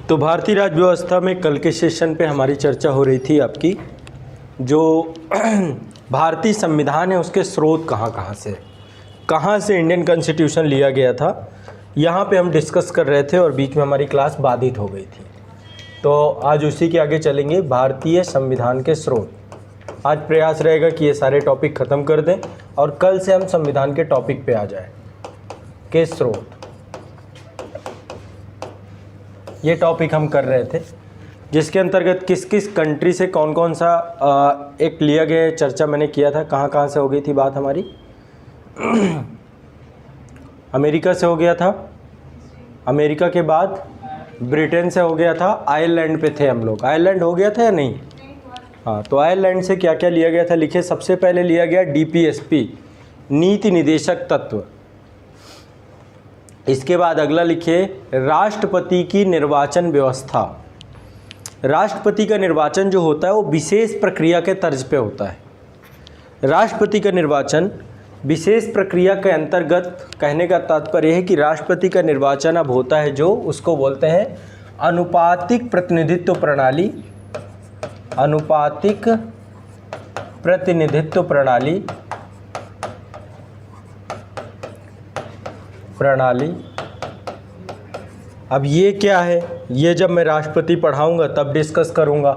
तो भारतीय राज्य व्यवस्था में कल के सेशन पे हमारी चर्चा हो रही थी आपकी, जो भारतीय संविधान है उसके स्रोत कहाँ से इंडियन कॉन्स्टिट्यूशन लिया गया था, यहाँ पे हम डिस्कस कर रहे थे और बीच में हमारी क्लास बाधित हो गई थी। तो आज उसी के आगे चलेंगे, भारतीय संविधान के स्रोत। आज प्रयास रहेगा कि ये सारे टॉपिक ख़त्म कर दें और कल से हम संविधान के टॉपिक पे आ जाएं के स्रोत। ये टॉपिक हम कर रहे थे जिसके अंतर्गत किस किस कंट्री से कौन कौन सा एक लिया गया चर्चा मैंने किया था। कहाँ से हो गई थी बात हमारी? अमेरिका से हो गया था, अमेरिका के बाद ब्रिटेन से हो गया था, आयरलैंड पे थे हम लोग। आयरलैंड हो गया था या नहीं? हाँ, तो आयरलैंड से क्या क्या लिया गया था लिखे। सबसे पहले लिया गया DPSP, नीति निदेशक तत्व। इसके बाद अगला लिखे राष्ट्रपति की निर्वाचन व्यवस्था। राष्ट्रपति का निर्वाचन जो होता है वो विशेष प्रक्रिया के तर्ज पे होता है। राष्ट्रपति का निर्वाचन विशेष प्रक्रिया के अंतर्गत, कहने का तात्पर्य है कि राष्ट्रपति का निर्वाचन अब होता है जो उसको बोलते हैं अनुपातिक प्रतिनिधित्व प्रणाली। अनुपातिक प्रतिनिधित्व प्रणाली अब ये क्या है, ये जब मैं राष्ट्रपति पढ़ाऊंगा तब डिस्कस करूंगा।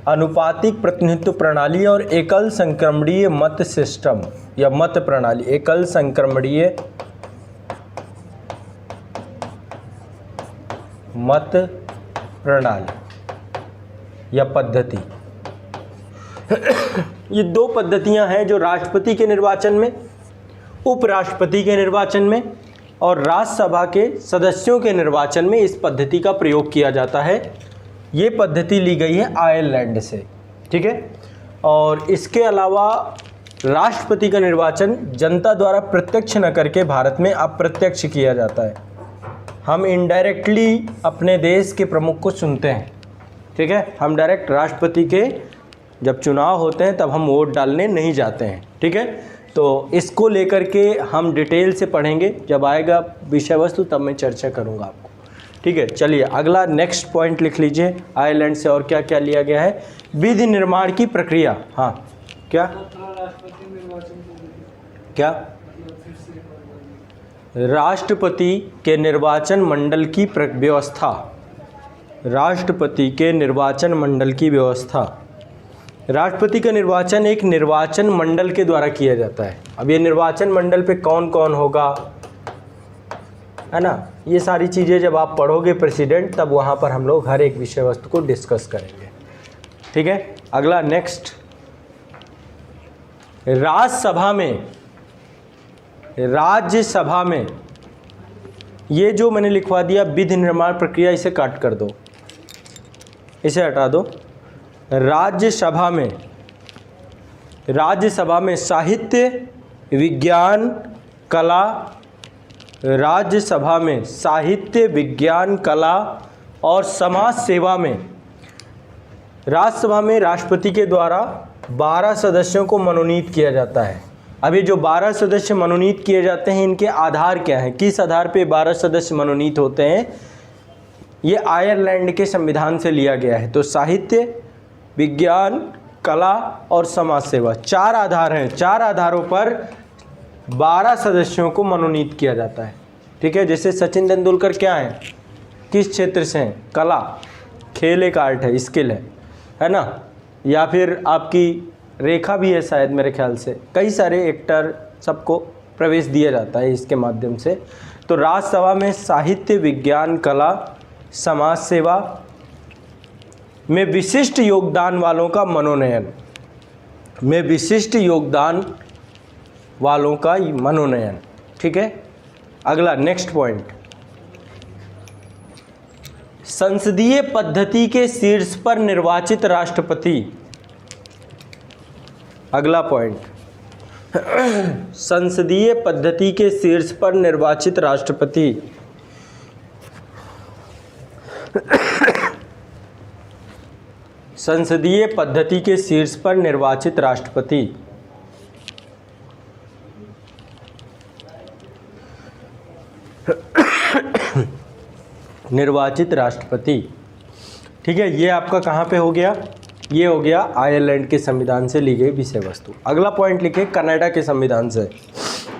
अनुपातिक प्रतिनिधित्व प्रणाली और एकल संक्रमणीय मत सिस्टम या मत प्रणाली। एकल संक्रमणीय मत प्रणाली या पद्धति। ये दो पद्धतियां हैं जो राष्ट्रपति के निर्वाचन में, उपराष्ट्रपति के निर्वाचन में और राज्यसभा के सदस्यों के निर्वाचन में इस पद्धति का प्रयोग किया जाता है। ये पद्धति ली गई है आयरलैंड से, ठीक है। और इसके अलावा राष्ट्रपति का निर्वाचन जनता द्वारा प्रत्यक्ष न करके भारत में अप्रत्यक्ष किया जाता है। हम इनडायरेक्टली अपने देश के प्रमुख को चुनते हैं, ठीक है। हम डायरेक्ट राष्ट्रपति के जब चुनाव होते हैं तब हम वोट डालने नहीं जाते हैं, ठीक है। तो इसको लेकर के हम डिटेल से पढ़ेंगे, जब आएगा विषय वस्तु तब मैं चर्चा करूंगा आपको, ठीक है। चलिए अगला नेक्स्ट पॉइंट लिख लीजिए, आयरलैंड से और क्या क्या लिया गया है। विधि निर्माण की प्रक्रिया। हाँ, क्या राष्ट्रपति के निर्वाचन मंडल की व्यवस्था। राष्ट्रपति के निर्वाचन मंडल की व्यवस्था। राष्ट्रपति का निर्वाचन एक निर्वाचन मंडल के द्वारा किया जाता है। अब ये निर्वाचन मंडल पे कौन कौन होगा, है ना, ये सारी चीज़ें जब आप पढ़ोगे प्रेसिडेंट, तब वहाँ पर हम लोग हर एक विषय वस्तु को डिस्कस करेंगे, ठीक है। अगला नेक्स्ट, राज्यसभा में ये जो मैंने लिखवा दिया विधि निर्माण प्रक्रिया, इसे काट कर दो, इसे हटा दो। राज्यसभा में साहित्य, विज्ञान, कला। राज्यसभा में साहित्य, विज्ञान, कला और समाज सेवा में राज्यसभा में राष्ट्रपति के द्वारा 12 सदस्यों को मनोनीत किया जाता है। अब ये जो 12 सदस्य मनोनीत किए जाते हैं, इनके आधार क्या हैं, किस आधार पे 12 सदस्य मनोनीत होते हैं, ये आयरलैंड के संविधान से लिया गया है। तो साहित्य, विज्ञान, कला और समाज सेवा, 4 आधार हैं। 4 आधारों पर 12 सदस्यों को मनोनीत किया जाता है, ठीक है। जैसे सचिन तेंदुलकर क्या हैं, किस क्षेत्र से हैं, कला, खेल एक आर्ट है, स्किल है ना। या फिर आपकी रेखा भी है शायद, मेरे ख्याल से कई सारे एक्टर, सबको प्रवेश दिया जाता है इसके माध्यम से। तो राज्यसभा में साहित्य, विज्ञान, कला, समाज सेवा में विशिष्ट योगदान वालों का मनोनयन, ठीक है। अगला नेक्स्ट पॉइंट, संसदीय पद्धति के शीर्ष पर निर्वाचित राष्ट्रपति। अगला पॉइंट, संसदीय पद्धति के शीर्ष पर निर्वाचित राष्ट्रपति। संसदीय पद्धति के शीर्ष पर निर्वाचित राष्ट्रपति। निर्वाचित राष्ट्रपति, ठीक है, ये आपका कहाँ पे हो गया, ये हो गया आयरलैंड के संविधान से ली गई विषय वस्तु। अगला पॉइंट लिखे कनाडा के संविधान से,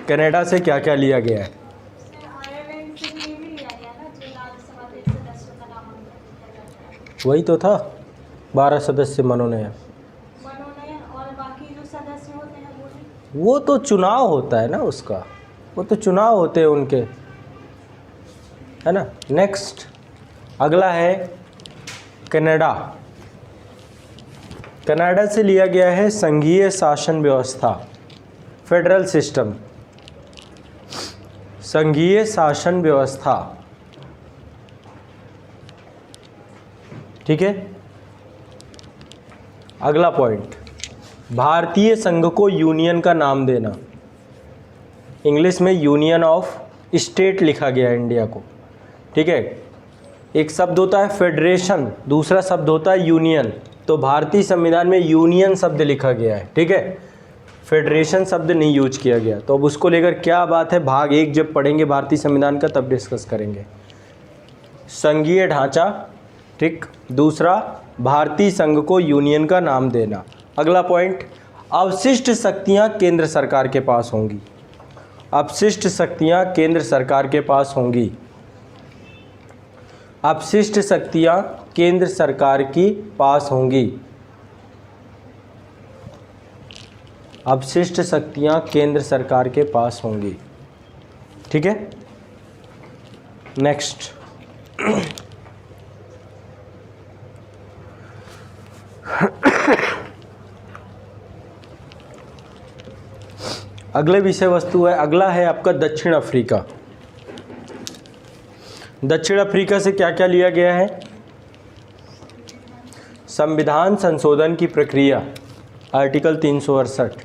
कनाडा से क्या क्या लिया गया है। वही तो था, 12 सदस्य मनोनयन। और बाकी जो सदस्य होते हैं वो तो चुनाव होता है ना उसका, वो तो चुनाव होते हैं उनके, है ना। नेक्स्ट अगला है कनाडा। कनाडा से लिया गया है संघीय शासन व्यवस्था, फेडरल सिस्टम, संघीय शासन व्यवस्था। ठीक है, अगला पॉइंट, भारतीय संघ को यूनियन का नाम देना। इंग्लिश में यूनियन ऑफ स्टेट लिखा गया है इंडिया को। ठीक है, एक शब्द होता है फेडरेशन, दूसरा शब्द होता है यूनियन। तो भारतीय संविधान में यूनियन शब्द लिखा गया है। ठीक है, फेडरेशन शब्द नहीं यूज किया गया। तो अब उसको लेकर क्या बात है, भाग 1 जब पढ़ेंगे भारतीय संविधान का तब डिस्कस करेंगे। संघीय ढांचा, ठीक। दूसरा, भारतीय संघ को यूनियन का नाम देना। अगला पॉइंट, अवशिष्ट शक्तियां केंद्र सरकार के पास होंगी। अवशिष्ट शक्तियां केंद्र सरकार के पास होंगी। अवशिष्ट शक्तियां केंद्र सरकार की पास होंगी। अवशिष्ट शक्तियां केंद्र सरकार के पास होंगी। ठीक है, नेक्स्ट अगले विषय वस्तु है, अगला है आपका दक्षिण अफ्रीका। दक्षिण अफ्रीका से क्या क्या लिया गया है, संविधान संशोधन की प्रक्रिया, आर्टिकल 368,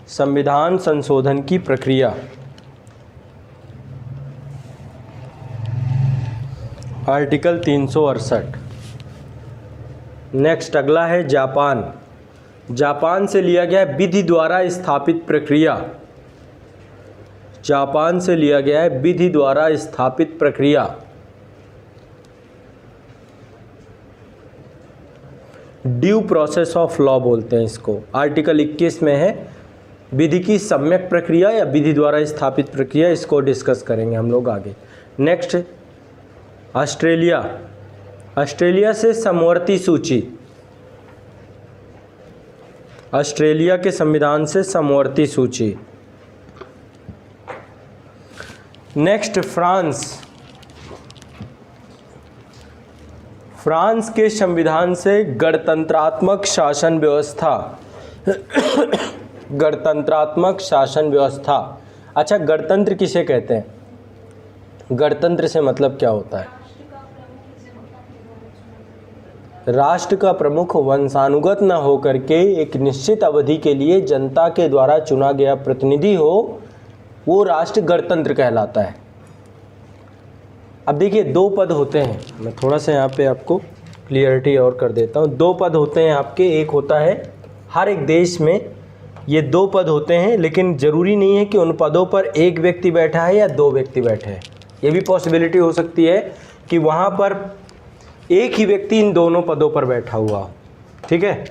संविधान संशोधन की प्रक्रिया। आर्टिकल 368। नेक्स्ट अगला है जापान। जापान से लिया गया है विधि द्वारा स्थापित प्रक्रिया। जापान से लिया गया है विधि द्वारा स्थापित प्रक्रिया। ड्यू प्रोसेस ऑफ लॉ बोलते हैं इसको। आर्टिकल 21 में है विधि की सम्यक प्रक्रिया या विधि द्वारा स्थापित प्रक्रिया, इसको डिस्कस करेंगे हम लोग आगे। Next Australia. ऑस्ट्रेलिया से समवर्ती सूची, ऑस्ट्रेलिया के संविधान से समवर्ती सूची। Next France. फ्रांस के संविधान से गणतंत्रात्मक शासन व्यवस्था। गणतंत्रात्मक शासन व्यवस्था। अच्छा, गणतंत्र किसे कहते हैं, गणतंत्र से मतलब क्या होता है, राष्ट्र का प्रमुख वंशानुगत न होकर के एक निश्चित अवधि के लिए जनता के द्वारा चुना गया प्रतिनिधि हो, वो राष्ट्र गणतंत्र कहलाता है। अब देखिए 2 पद होते हैं, मैं थोड़ा सा यहाँ पे आपको क्लियरिटी और कर देता हूँ। 2 पद होते हैं आपके, एक होता है हर एक देश में ये 2 पद होते हैं, लेकिन ज़रूरी नहीं है कि उन पदों पर एक व्यक्ति बैठा है या 2 व्यक्ति बैठे हैं। ये भी पॉसिबिलिटी हो सकती है कि वहाँ पर एक ही व्यक्ति इन दोनों पदों पर बैठा हुआ हो। ठीक है,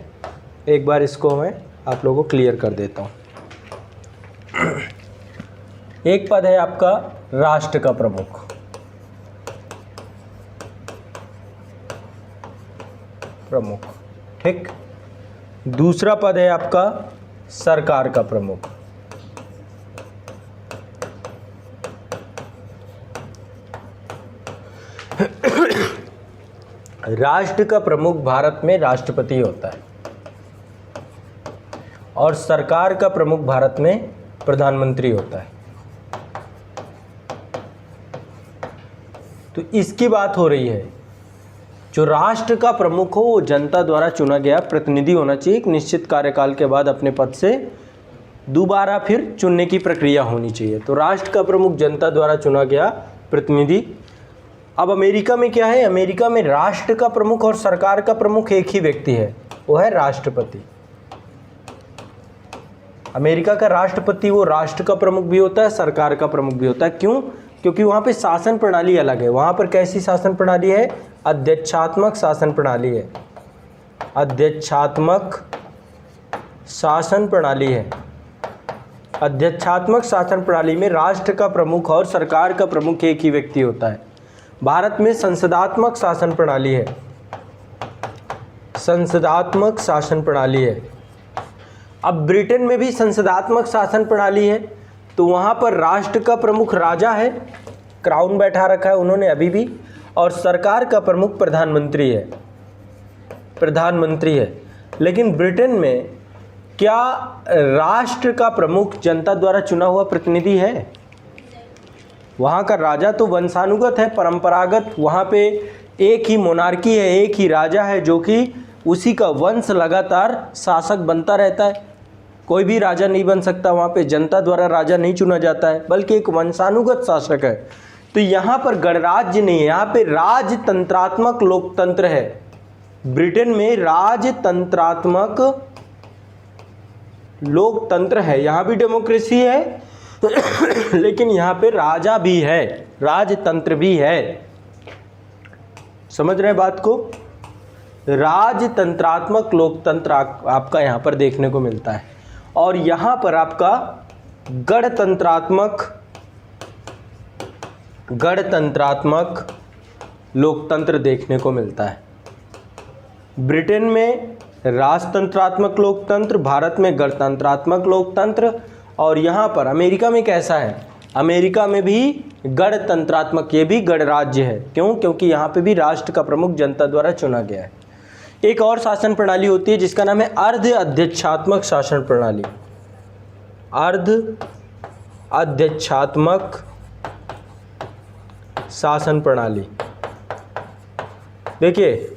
एक बार इसको मैं आप लोगों को क्लियर कर देता हूँ। एक पद है आपका राष्ट्र का प्रमुख, ठीक। दूसरा पद है आपका सरकार का प्रमुख। राष्ट्र का प्रमुख भारत में राष्ट्रपति होता है और सरकार का प्रमुख भारत में प्रधानमंत्री होता है। तो इसकी बात हो रही है, जो राष्ट्र का प्रमुख हो वो जनता द्वारा चुना गया प्रतिनिधि होना चाहिए। एक निश्चित कार्यकाल के बाद अपने पद से दोबारा फिर चुनने की प्रक्रिया होनी चाहिए। तो राष्ट्र का प्रमुख जनता द्वारा चुना गया प्रतिनिधि। अब अमेरिका में क्या है, अमेरिका में राष्ट्र का प्रमुख और सरकार का प्रमुख एक ही व्यक्ति है, वो है राष्ट्रपति। अमेरिका का राष्ट्रपति वो राष्ट्र का प्रमुख भी होता है, सरकार का प्रमुख भी होता है। क्यों? क्योंकि वहाँ पे शासन प्रणाली अलग है। वहाँ पर कैसी शासन प्रणाली है, अध्यक्षात्मक शासन प्रणाली है, अध्यक्षात्मक शासन प्रणाली है। अध्यक्षात्मक शासन प्रणाली में राष्ट्र का प्रमुख और सरकार का प्रमुख एक ही व्यक्ति होता है। भारत में संसदात्मक शासन प्रणाली है, संसदात्मक शासन प्रणाली है। अब ब्रिटेन में भी संसदात्मक शासन प्रणाली है, तो वहाँ पर राष्ट्र का प्रमुख राजा है, क्राउन बैठा रखा है उन्होंने अभी भी, और सरकार का प्रमुख प्रधानमंत्री है, प्रधानमंत्री है। लेकिन ब्रिटेन में क्या राष्ट्र का प्रमुख जनता द्वारा चुना हुआ प्रतिनिधि है? वहाँ का राजा तो वंशानुगत है, परंपरागत, वहाँ पे एक ही मोनार्की है, एक ही राजा है जो कि उसी का वंश लगातार शासक बनता रहता है। कोई भी राजा नहीं बन सकता, वहाँ पे जनता द्वारा राजा नहीं चुना जाता है, बल्कि एक वंशानुगत शासक है। तो यहाँ पर गणराज्य नहीं है, यहाँ पे राजतंत्रात्मक लोकतंत्र है। ब्रिटेन में राजतंत्रात्मक लोकतंत्र है, यहाँ भी डेमोक्रेसी है लेकिन यहाँ पे राजा भी है, राजतंत्र भी है। समझ रहे हैं बात को? राजतंत्रात्मक लोकतंत्र आपका यहाँ पर देखने को मिलता है, और यहाँ पर आपका गणतंत्रात्मक लोकतंत्र देखने को मिलता है। ब्रिटेन में राजतंत्रात्मक लोकतंत्र, भारत में गणतंत्रात्मक लोकतंत्र, और यहाँ पर अमेरिका में कैसा है? अमेरिका में भी गणतंत्रात्मक, ये भी गणराज्य है। क्यों? क्योंकि यहाँ पे भी राष्ट्र का प्रमुख जनता द्वारा चुना गया है। एक और शासन प्रणाली होती है जिसका नाम है अर्ध अध्यक्षात्मक शासन प्रणाली, अर्ध अध्यक्षात्मक शासन प्रणाली। देखिए,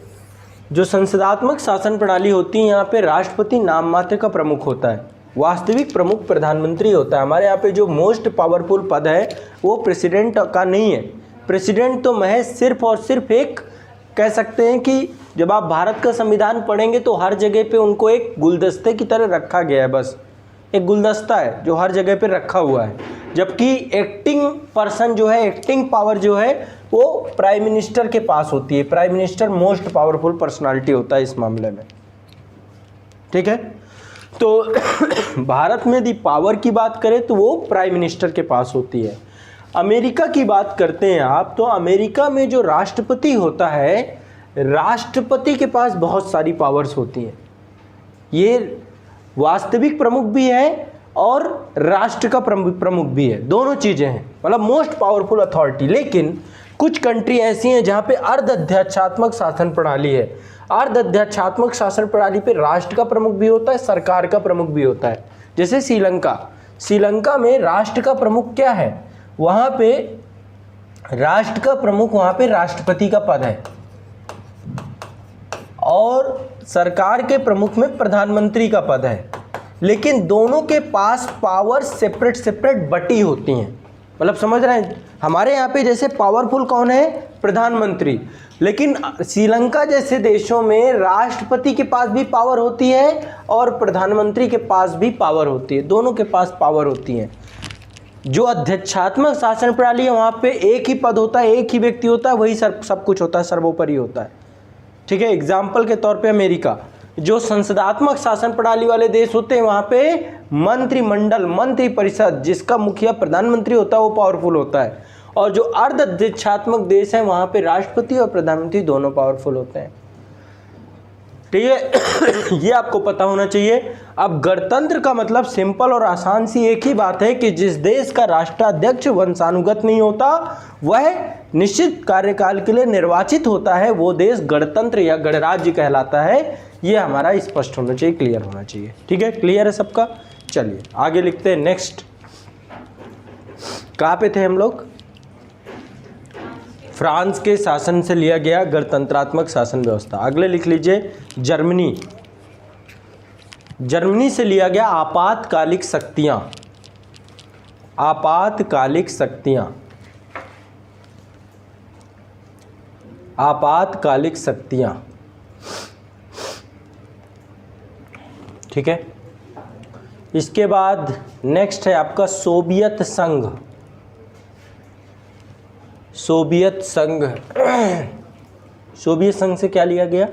जो संसदात्मक शासन प्रणाली होती है, यहाँ पे राष्ट्रपति नाम मात्र का प्रमुख होता है, वास्तविक प्रमुख प्रधानमंत्री होता है। हमारे यहाँ पे जो मोस्ट पावरफुल पद है वो प्रेसिडेंट का नहीं है। प्रेसिडेंट तो महज सिर्फ और सिर्फ एक, कह सकते हैं कि जब आप भारत का संविधान पढ़ेंगे तो हर जगह पे उनको एक गुलदस्ते की तरह रखा गया है, बस एक गुलदस्ता है जो हर जगह पे रखा हुआ है। जबकि एक्टिंग पर्सन जो है, एक्टिंग पावर जो है वो प्राइम मिनिस्टर के पास होती है। Prime minister most powerful personality होता है इस मामले में, ठीक है। तो भारत में यदि पावर की बात करें तो वो प्राइम मिनिस्टर के पास होती है। अमेरिका की बात करते हैं आप, तो अमेरिका में जो राष्ट्रपति होता है, राष्ट्रपति के पास बहुत सारी पावर्स होती हैं। ये वास्तविक प्रमुख भी है और राष्ट्र का प्रमुख भी है, दोनों चीज़ें हैं, मतलब मोस्ट पावरफुल अथॉरिटी। लेकिन कुछ कंट्री ऐसी हैं जहाँ पे अर्ध अध्यक्षात्मक शासन प्रणाली है। अर्ध अध्यक्षात्मक शासन प्रणाली पे राष्ट्र का प्रमुख भी होता है, सरकार का प्रमुख भी होता है। जैसे श्रीलंका, श्रीलंका में राष्ट्र का प्रमुख क्या है? वहाँ पे राष्ट्र का प्रमुख, वहाँ पे राष्ट्रपति का पद है, और सरकार के प्रमुख में प्रधानमंत्री का पद है। लेकिन दोनों के पास पावर सेपरेट सेपरेट बटी होती हैं। मतलब समझ रहे हैं, हमारे यहाँ पे जैसे पावरफुल कौन है? प्रधानमंत्री। लेकिन श्रीलंका जैसे देशों में राष्ट्रपति के पास भी पावर होती है और प्रधानमंत्री के पास भी पावर होती है, दोनों के पास पावर होती है। जो अध्यक्षात्मक शासन प्रणाली है वहाँ पे एक ही पद होता है, एक ही व्यक्ति होता है, वही सब कुछ होता है, सर्वोपरि होता है, ठीक है। एग्जाम्पल के तौर पे अमेरिका। जो संसदात्मक शासन प्रणाली वाले देश होते हैं वहाँ पे मंत्रिमंडल, मंत्री परिषद, जिसका मुखिया प्रधानमंत्री होता है, वो पावरफुल होता है। और जो अर्ध अध्यक्षात्मक देश है वहाँ पे राष्ट्रपति और प्रधानमंत्री दोनों पावरफुल होते हैं, ठीक है। ये आपको पता होना चाहिए। अब गणतंत्र का मतलब सिंपल और आसान सी एक ही बात है कि जिस देश का राष्ट्राध्यक्ष वंशानुगत नहीं होता, वह निश्चित कार्यकाल के लिए निर्वाचित होता है, वो देश गणतंत्र या गणराज्य कहलाता है। ये हमारा स्पष्ट होना चाहिए, क्लियर होना चाहिए, ठीक है। क्लियर है सबका? चलिए आगे लिखते हैं। नेक्स्ट कहाँ पे थे हम लोग? फ्रांस के शासन से लिया गया गणतंत्रात्मक शासन व्यवस्था। अगले लिख लीजिए जर्मनी। जर्मनी से लिया गया आपातकालिक शक्तियां। आपातकालिक शक्तियां, आपातकालिक शक्तियां, ठीक है। इसके बाद नेक्स्ट है आपका सोवियत संघ। सोवियत संघ, सोवियत संघ से क्या लिया गया?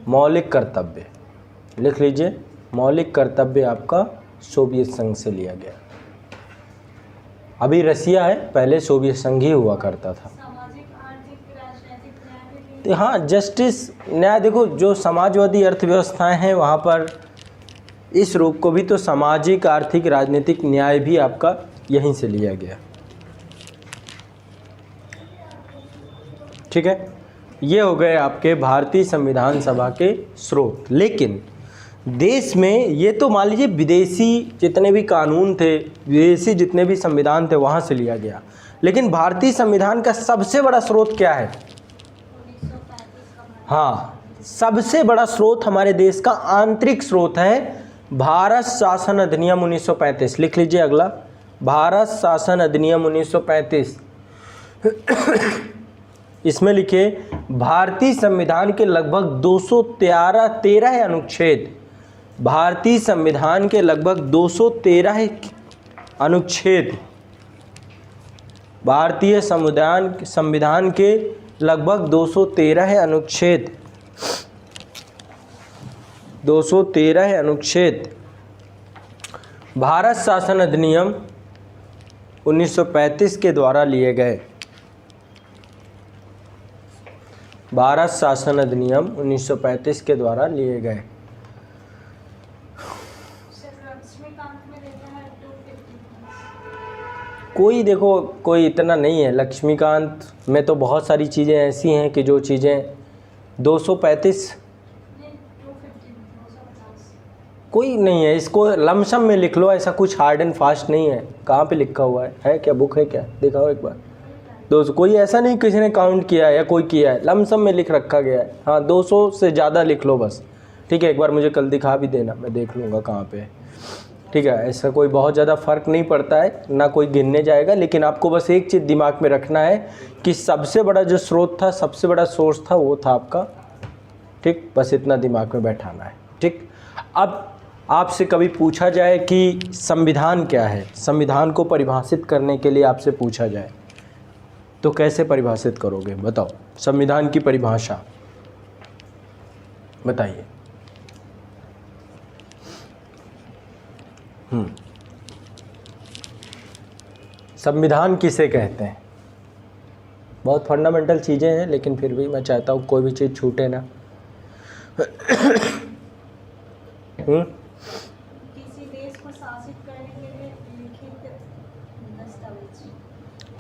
मौलिक कर्तव्य। लिख लीजिए, मौलिक कर्तव्य आपका सोवियत संघ से लिया गया। अभी रसिया है, पहले सोवियत संघ ही हुआ करता था। सामाजिक, आर्थिक, राजनीतिक न्याय भी तो हाँ, जस्टिस, न्याय, देखो जो समाजवादी अर्थव्यवस्थाएं हैं वहाँ पर इस रूप को भी तो सामाजिक, आर्थिक, राजनीतिक न्याय भी आपका यहीं से लिया गया। ठीक है, ये हो गए आपके भारतीय संविधान सभा के स्रोत। लेकिन देश में ये तो मान लीजिए विदेशी जितने भी कानून थे, विदेशी जितने भी संविधान थे वहाँ से लिया गया, लेकिन भारतीय संविधान का सबसे बड़ा स्रोत क्या है? 1935 का हाँ, सबसे बड़ा स्रोत हमारे देश का आंतरिक स्रोत है भारत शासन अधिनियम 1935। लिख लीजिए अगला, भारत शासन अधिनियम 1935। इसमें लिखे भारतीय संविधान के लगभग 213 अनुच्छेद, भारतीय संविधान के लगभग 213 अनुच्छेद, भारतीय संविधान के लगभग 213 अनुच्छेद, 213 अनुच्छेद भारत शासन अधिनियम 1935 के द्वारा लिए गए। भारत शासन अधिनियम 1935 के द्वारा लिए गए। लक्ष्मीकांत में देता है 250। कोई देखो, कोई इतना नहीं है। लक्ष्मीकांत में तो बहुत सारी चीज़ें ऐसी हैं कि जो चीज़ें 235 नहीं, 250। कोई नहीं है। इसको लमसम में लिख लो, ऐसा कुछ हार्ड एंड फास्ट नहीं है। कहाँ पे लिखा हुआ है क्या? बुक है क्या? दिखाओ एक बार। 200, कोई ऐसा नहीं किसी ने काउंट किया है या कोई किया है, लमसम में लिख रखा गया है। हाँ, 200 से ज़्यादा लिख लो बस। ठीक है, एक बार मुझे कल दिखा भी देना, मैं देख लूँगा कहाँ पे। ठीक है, ऐसा कोई बहुत ज़्यादा फ़र्क नहीं पड़ता है, ना कोई गिनने जाएगा। लेकिन आपको बस एक चीज़ दिमाग में रखना है कि सबसे बड़ा जो स्रोत था, सबसे बड़ा सोर्स था, वो था आपका। ठीक, बस इतना दिमाग में बैठाना है। ठीक, अब आपसे कभी पूछा जाए कि संविधान क्या है, संविधान को परिभाषित करने के लिए आपसे पूछा जाए तो कैसे परिभाषित करोगे? बताओ, संविधान की परिभाषा बताइए। संविधान किसे कहते हैं? बहुत फंडामेंटल चीज़ें हैं, लेकिन फिर भी मैं चाहता हूँ कोई भी चीज़ छूटे ना। किसी देश को शासित करने के लिए लिखित दस्तावेज।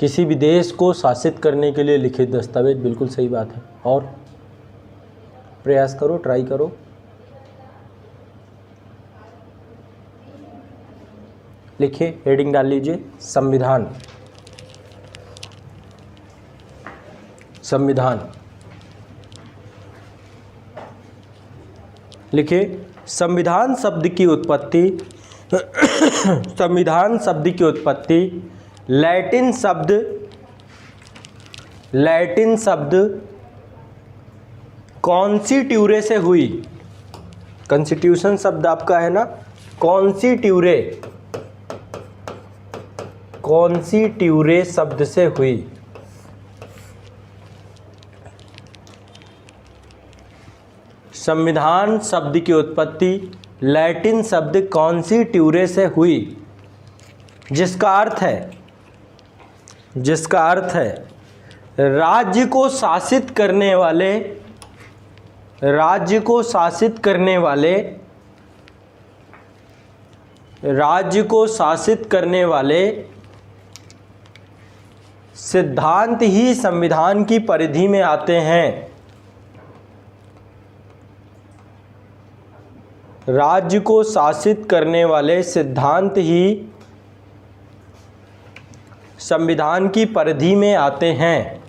किसी भी देश को शासित करने के लिए लिखित दस्तावेज, बिल्कुल सही बात है। और प्रयास करो, ट्राई करो। लिखिए, हेडिंग डाल लीजिए, संविधान। संविधान लिखिए। संविधान शब्द की उत्पत्ति संविधान शब्द की उत्पत्ति लैटिन शब्द कॉन्स्टिट्यूरे से हुई। कॉन्स्टिट्यूशन शब्द आपका है ना, कॉन्स्टिट्यूरे शब्द से हुई। संविधान शब्द की उत्पत्ति लैटिन शब्द कॉन्स्टिट्यूरे से हुई, जिसका अर्थ है राज्य को शासित करने वाले सिद्धांत ही संविधान की परिधि में आते हैं। राज्य को शासित करने वाले सिद्धांत ही संविधान की परिधि में आते हैं।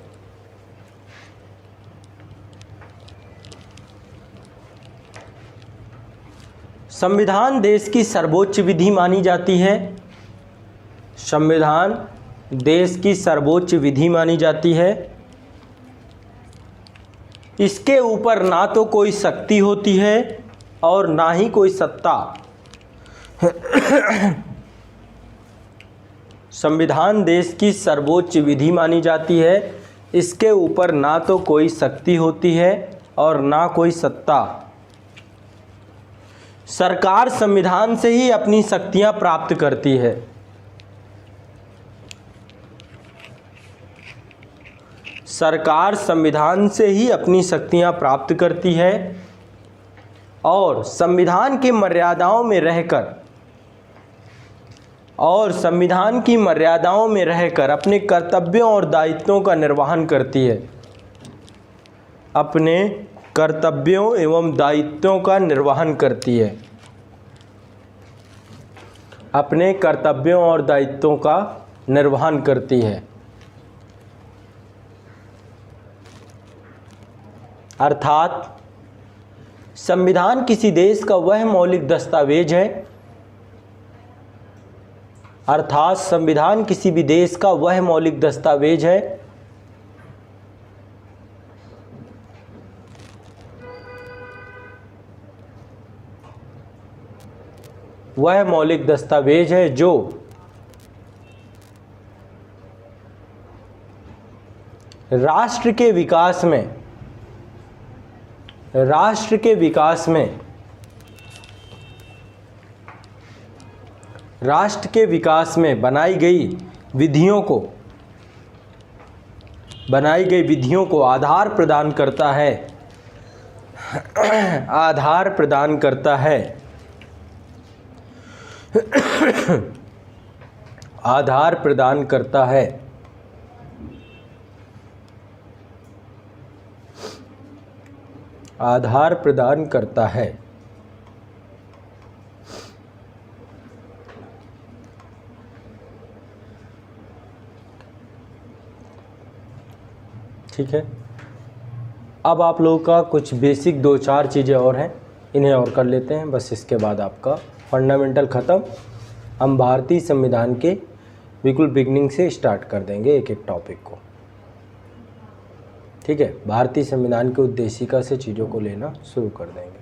संविधान देश की सर्वोच्च विधि मानी जाती है। संविधान देश की सर्वोच्च विधि मानी जाती है। इसके ऊपर ना तो कोई शक्ति होती है और ना ही कोई सत्ता। संविधान देश की सर्वोच्च विधि मानी जाती है। इसके ऊपर ना तो कोई शक्ति होती है और ना कोई सत्ता। सरकार संविधान से ही अपनी शक्तियां प्राप्त करती है। सरकार संविधान से ही अपनी शक्तियां प्राप्त करती है और संविधान की मर्यादाओं में रहकर अपने कर्तव्यों और दायित्वों का निर्वहन करती है। अपने कर्तव्यों एवं दायित्वों का निर्वहन करती है। अपने कर्तव्यों और दायित्वों का निर्वहन करती है। अर्थात संविधान किसी देश का वह मौलिक दस्तावेज है। अर्थात संविधान किसी भी देश का वह मौलिक दस्तावेज है जो राष्ट्र के विकास में बनाई गई विधियों को आधार प्रदान करता है। आधार प्रदान करता है। ठीक है। अब आप लोगों का कुछ बेसिक 2-4 चीज़ें और हैं, इन्हें और कर लेते हैं। बस इसके बाद आपका फंडामेंटल ख़त्म। हम भारतीय संविधान के बिल्कुल बिगनिंग से स्टार्ट कर देंगे एक एक टॉपिक को। ठीक है। भारतीय संविधान के उद्देशिका से चीज़ों को लेना शुरू कर देंगे।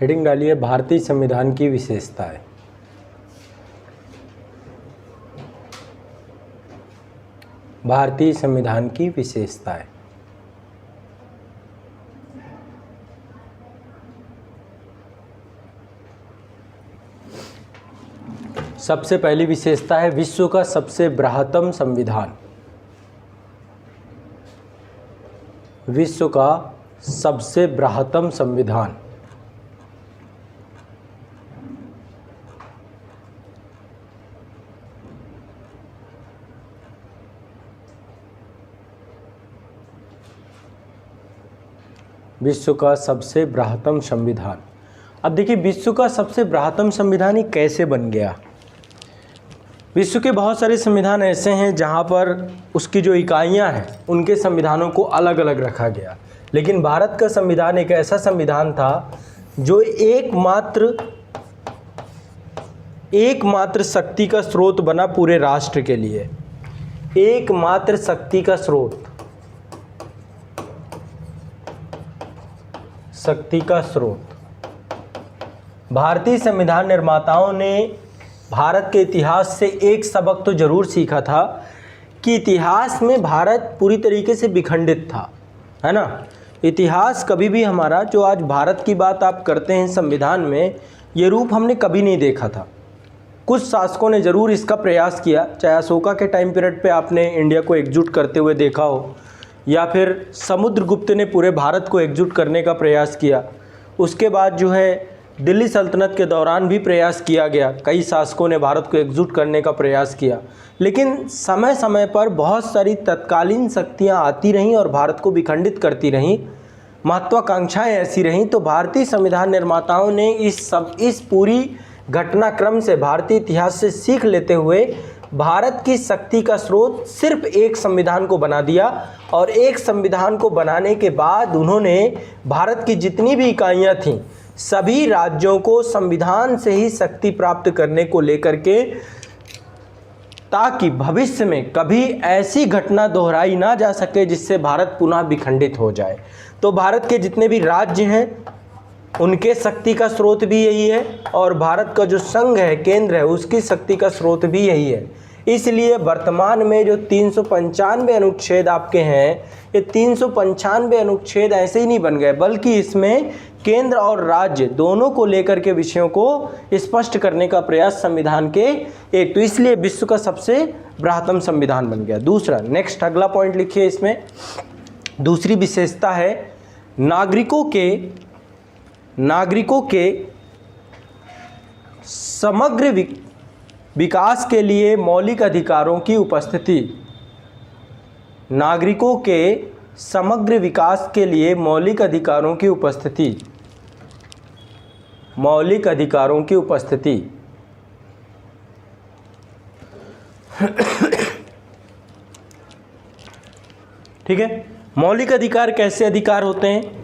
हेडिंग डालिए भारतीय संविधान की विशेषताएं। भारतीय संविधान की विशेषताएं। सबसे पहली विशेषता है विश्व का सबसे बृहत्तम संविधान। विश्व का सबसे बृहत्तम संविधान। विश्व का सबसे बृहत्तम संविधान। अब देखिए विश्व का सबसे बृहत्तम संविधान ही कैसे बन गया। विश्व के बहुत सारे संविधान ऐसे हैं जहाँ पर उसकी जो इकाइयाँ हैं उनके संविधानों को अलग अलग रखा गया, लेकिन भारत का संविधान एक ऐसा संविधान था जो एकमात्र शक्ति का स्रोत बना पूरे राष्ट्र के लिए। एकमात्र शक्ति का स्रोत, शक्ति का स्रोत। भारतीय संविधान निर्माताओं ने भारत के इतिहास से एक सबक तो जरूर सीखा था कि इतिहास में भारत पूरी तरीके से विखंडित था, है ना। इतिहास कभी भी हमारा, जो आज भारत की बात आप करते हैं संविधान में, ये रूप हमने कभी नहीं देखा था। कुछ शासकों ने ज़रूर इसका प्रयास किया, चाहे अशोका के टाइम पीरियड पे आपने इंडिया को एकजुट करते हुए देखा हो, या फिर समुद्रगुप्त ने पूरे भारत को एकजुट करने का प्रयास किया। उसके बाद जो है दिल्ली सल्तनत के दौरान भी प्रयास किया गया, कई शासकों ने भारत को एकजुट करने का प्रयास किया, लेकिन समय समय पर बहुत सारी तत्कालीन शक्तियां आती रहीं और भारत को विखंडित करती रहीं। महत्वाकांक्षाएं ऐसी रहीं, तो भारतीय संविधान निर्माताओं ने इस पूरी घटनाक्रम से, भारतीय इतिहास से सीख लेते हुए भारत की शक्ति का स्रोत सिर्फ एक संविधान को बना दिया। और एक संविधान को बनाने के बाद उन्होंने भारत की जितनी भी इकाइयां थीं, सभी राज्यों को संविधान से ही शक्ति प्राप्त करने को लेकर के, ताकि भविष्य में कभी ऐसी घटना दोहराई ना जा सके जिससे भारत पुनः विखंडित हो जाए। तो भारत के जितने भी राज्य हैं उनके शक्ति का स्रोत भी यही है, और भारत का जो संघ है, केंद्र है, उसकी शक्ति का स्रोत भी यही है। इसलिए वर्तमान में जो 395 अनुच्छेद आपके हैं, ये 395 अनुच्छेद ऐसे ही नहीं बन गए, बल्कि इसमें केंद्र और राज्य दोनों को लेकर के विषयों को स्पष्ट करने का प्रयास संविधान के एक, तो इसलिए विश्व का सबसे बृहत्तम संविधान बन गया। दूसरा, नेक्स्ट अगला पॉइंट लिखिए, इसमें दूसरी विशेषता है नागरिकों के समग्र विकास के लिए मौलिक अधिकारों की उपस्थिति। नागरिकों के समग्र विकास के लिए मौलिक अधिकारों की उपस्थिति। मौलिक अधिकारों की उपस्थिति। ठीक है, मौलिक अधिकार कैसे अधिकार होते हैं,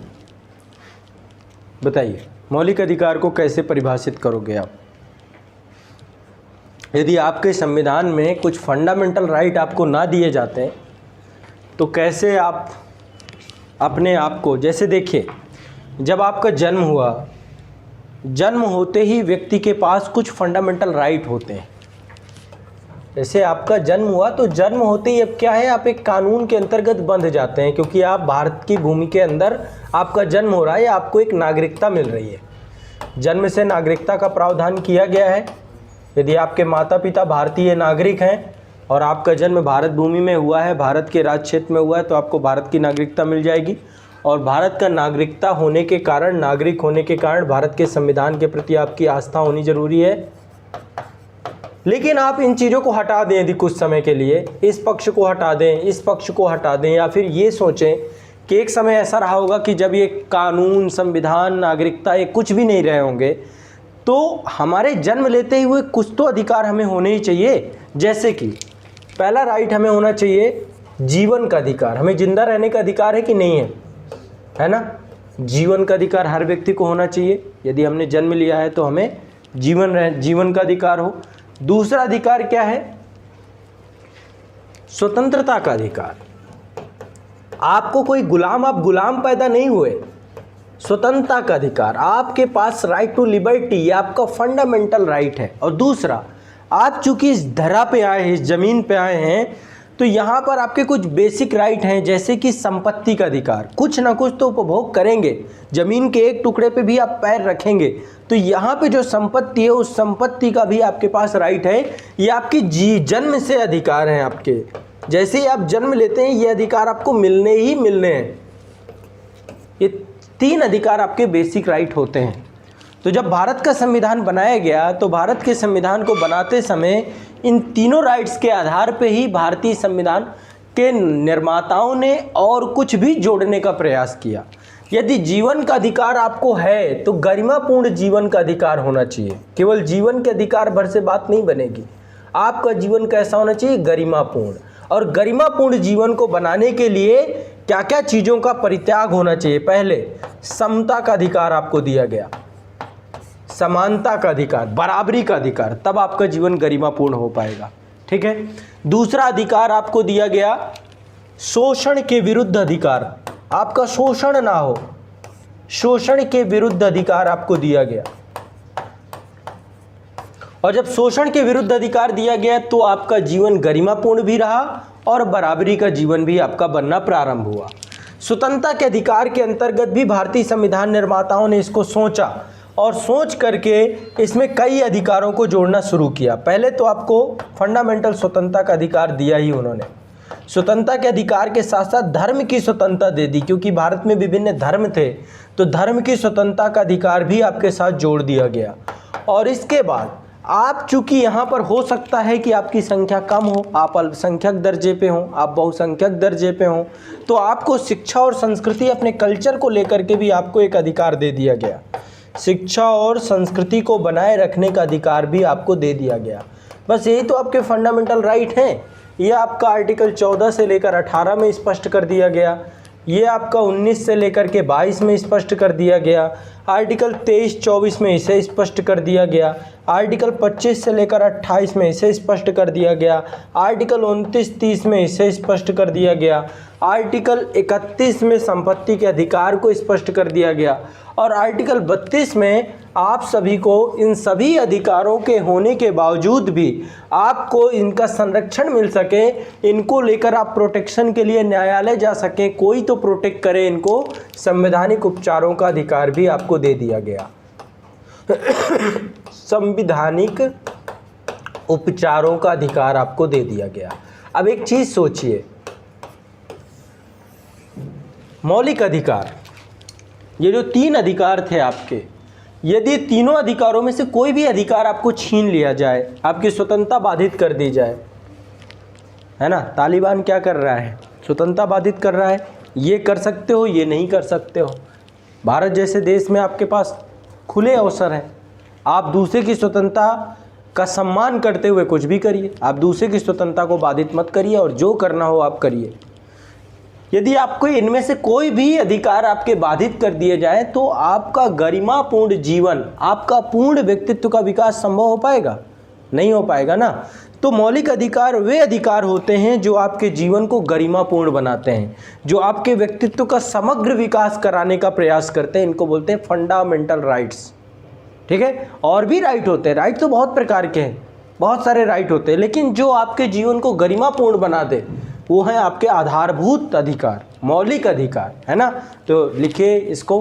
बताइए। मौलिक अधिकार को कैसे परिभाषित करोगे आप? यदि आपके संविधान में कुछ फंडामेंटल राइट आपको ना दिए जाते हैं तो कैसे आप अपने आप को, जैसे देखिए, जब आपका जन्म हुआ, जन्म होते ही व्यक्ति के पास कुछ फंडामेंटल राइट होते हैं। जैसे आपका जन्म हुआ तो जन्म होते ही अब क्या है, आप एक कानून के अंतर्गत बंध जाते हैं, क्योंकि आप भारत की भूमि के अंदर आपका जन्म हो रहा है, आपको एक नागरिकता मिल रही है। जन्म से नागरिकता का प्रावधान किया गया है। यदि आपके माता पिता भारतीय नागरिक हैं और आपका जन्म भारत भूमि में हुआ है, भारत के राज्य क्षेत्र में हुआ है, तो आपको भारत की नागरिकता मिल जाएगी। और भारत का नागरिकता होने के कारण, नागरिक होने के कारण भारत के संविधान के प्रति आपकी आस्था होनी जरूरी है। लेकिन आप इन चीज़ों को हटा दें यदि कुछ समय के लिए, इस पक्ष को हटा दें, इस पक्ष को हटा दें, या फिर ये सोचें कि एक समय ऐसा रहा होगा कि जब ये कानून, संविधान, नागरिकता, ये कुछ भी नहीं रहे होंगे, तो हमारे जन्म लेते हुए कुछ तो अधिकार हमें होने ही चाहिए। जैसे कि पहला राइट हमें होना चाहिए जीवन का अधिकार। हमें जिंदा रहने का अधिकार है कि नहीं है ना? जीवन का अधिकार हर व्यक्ति को होना चाहिए। यदि हमने जन्म लिया है तो हमें जीवन का अधिकार हो। दूसरा अधिकार क्या है? स्वतंत्रता का अधिकार। आपको कोई गुलाम, आप गुलाम पैदा नहीं हुए। स्वतंत्रता का अधिकार, आपके पास राइट टू लिबर्टी, ये आपका फंडामेंटल राइट है। और दूसरा, आप चूंकि इस धरा पे आए हैं, इस जमीन पे आए हैं, तो यहाँ पर आपके कुछ बेसिक राइट हैं, जैसे कि संपत्ति का अधिकार। कुछ ना कुछ तो उपभोग करेंगे, जमीन के एक टुकड़े पे भी आप पैर रखेंगे, तो यहाँ पे जो संपत्ति है उस संपत्ति का भी आपके पास राइट है। ये आपकी जन्म से अधिकार हैं आपके। जैसे ही आप जन्म लेते हैं ये अधिकार आपको मिलने ही मिलने हैं। ये 3 अधिकार आपके बेसिक राइट होते हैं। तो जब भारत का संविधान बनाया गया तो भारत के संविधान को बनाते समय इन तीनों राइट्स के आधार पे ही भारतीय संविधान के निर्माताओं ने और कुछ भी जोड़ने का प्रयास किया। यदि जीवन का अधिकार आपको है तो गरिमापूर्ण जीवन का अधिकार होना चाहिए। केवल जीवन के अधिकार भर से बात नहीं बनेगी। आपका जीवन कैसा होना चाहिए? गरिमापूर्ण। और गरिमापूर्ण जीवन को बनाने के लिए क्या क्या चीज़ों का परित्याग होना चाहिए? पहले, समता का अधिकार आपको दिया गया, समानता का अधिकार, बराबरी का अधिकार, तब आपका जीवन गरिमापूर्ण हो पाएगा। ठीक है। दूसरा अधिकार आपको दिया गया शोषण के विरुद्ध अधिकार। आपका शोषण ना हो, शोषण के विरुद्ध अधिकार आपको दिया गया। और जब शोषण के विरुद्ध अधिकार दिया गया तो आपका जीवन गरिमापूर्ण भी रहा और बराबरी का जीवन भी आपका बनना प्रारंभ हुआ। स्वतंत्रता के अधिकार के अंतर्गत भी भारतीय संविधान निर्माताओं ने इसको सोचा और सोच करके इसमें कई अधिकारों को जोड़ना शुरू किया। पहले तो आपको फंडामेंटल स्वतंत्रता का अधिकार दिया ही उन्होंने। स्वतंत्रता के अधिकार के साथ साथ धर्म की स्वतंत्रता दे दी, क्योंकि भारत में विभिन्न धर्म थे, तो धर्म की स्वतंत्रता का अधिकार भी आपके साथ जोड़ दिया गया। और इसके बाद आप चूंकि यहाँ पर हो सकता है कि आपकी संख्या कम हो, आप अल्पसंख्यक दर्जे पे हो, आप बहुसंख्यक दर्जे पे हो, तो आपको शिक्षा और संस्कृति अपने कल्चर को लेकर के भी आपको एक अधिकार दे दिया गया। शिक्षा और संस्कृति को बनाए रखने का अधिकार भी आपको दे दिया गया। बस यही तो आपके फंडामेंटल राइट हैं। ये आपका आर्टिकल 14 से लेकर 18 में स्पष्ट कर दिया गया, ये आपका 19 से लेकर के 22 में स्पष्ट कर दिया गया, आर्टिकल 23-24 में इसे स्पष्ट कर दिया गया, आर्टिकल 25 से लेकर 28 में इसे स्पष्ट कर दिया गया, आर्टिकल 29-30 में इसे स्पष्ट कर दिया गया, आर्टिकल 31 में संपत्ति के अधिकार को स्पष्ट कर दिया गया, और आर्टिकल 32 में आप सभी को इन सभी अधिकारों के होने के बावजूद भी आपको इनका संरक्षण मिल सके, इनको लेकर आप प्रोटेक्शन के लिए न्यायालय जा सकें, कोई तो प्रोटेक्ट करे इनको, संवैधानिक उपचारों का अधिकार भी आपको दे दिया गया। संवैधानिक उपचारों का अधिकार आपको दे दिया गया। अब एक चीज सोचिए, मौलिक अधिकार, ये जो 3 अधिकार थे आपके, यदि तीनों अधिकारों में से कोई भी अधिकार आपको छीन लिया जाए, आपकी स्वतंत्रता बाधित कर दी जाए, है ना, तालिबान क्या कर रहा है, स्वतंत्रता बाधित कर रहा है, ये कर सकते हो, ये नहीं कर सकते हो। भारत जैसे देश में आपके पास खुले अवसर हैं, आप दूसरे की स्वतंत्रता का सम्मान करते हुए कुछ भी करिए, आप दूसरे की स्वतंत्रता को बाधित मत करिए, और जो करना हो आप करिए। यदि आपको इनमें से कोई भी अधिकार आपके बाधित कर दिए जाए तो आपका गरिमापूर्ण जीवन, आपका पूर्ण व्यक्तित्व का विकास संभव हो पाएगा? नहीं हो पाएगा ना। तो मौलिक अधिकार वे अधिकार होते हैं जो आपके जीवन को गरिमापूर्ण बनाते हैं, जो आपके व्यक्तित्व का समग्र विकास कराने का प्रयास करते हैं। इनको बोलते हैं फंडामेंटल राइट्स। ठीक है, और भी राइट होते हैं, राइट तो बहुत प्रकार के हैं, बहुत सारे राइट होते हैं, लेकिन जो आपके जीवन को गरिमापूर्ण बना दे वो है आपके आधारभूत अधिकार, मौलिक अधिकार, है ना। तो लिखिए इसको,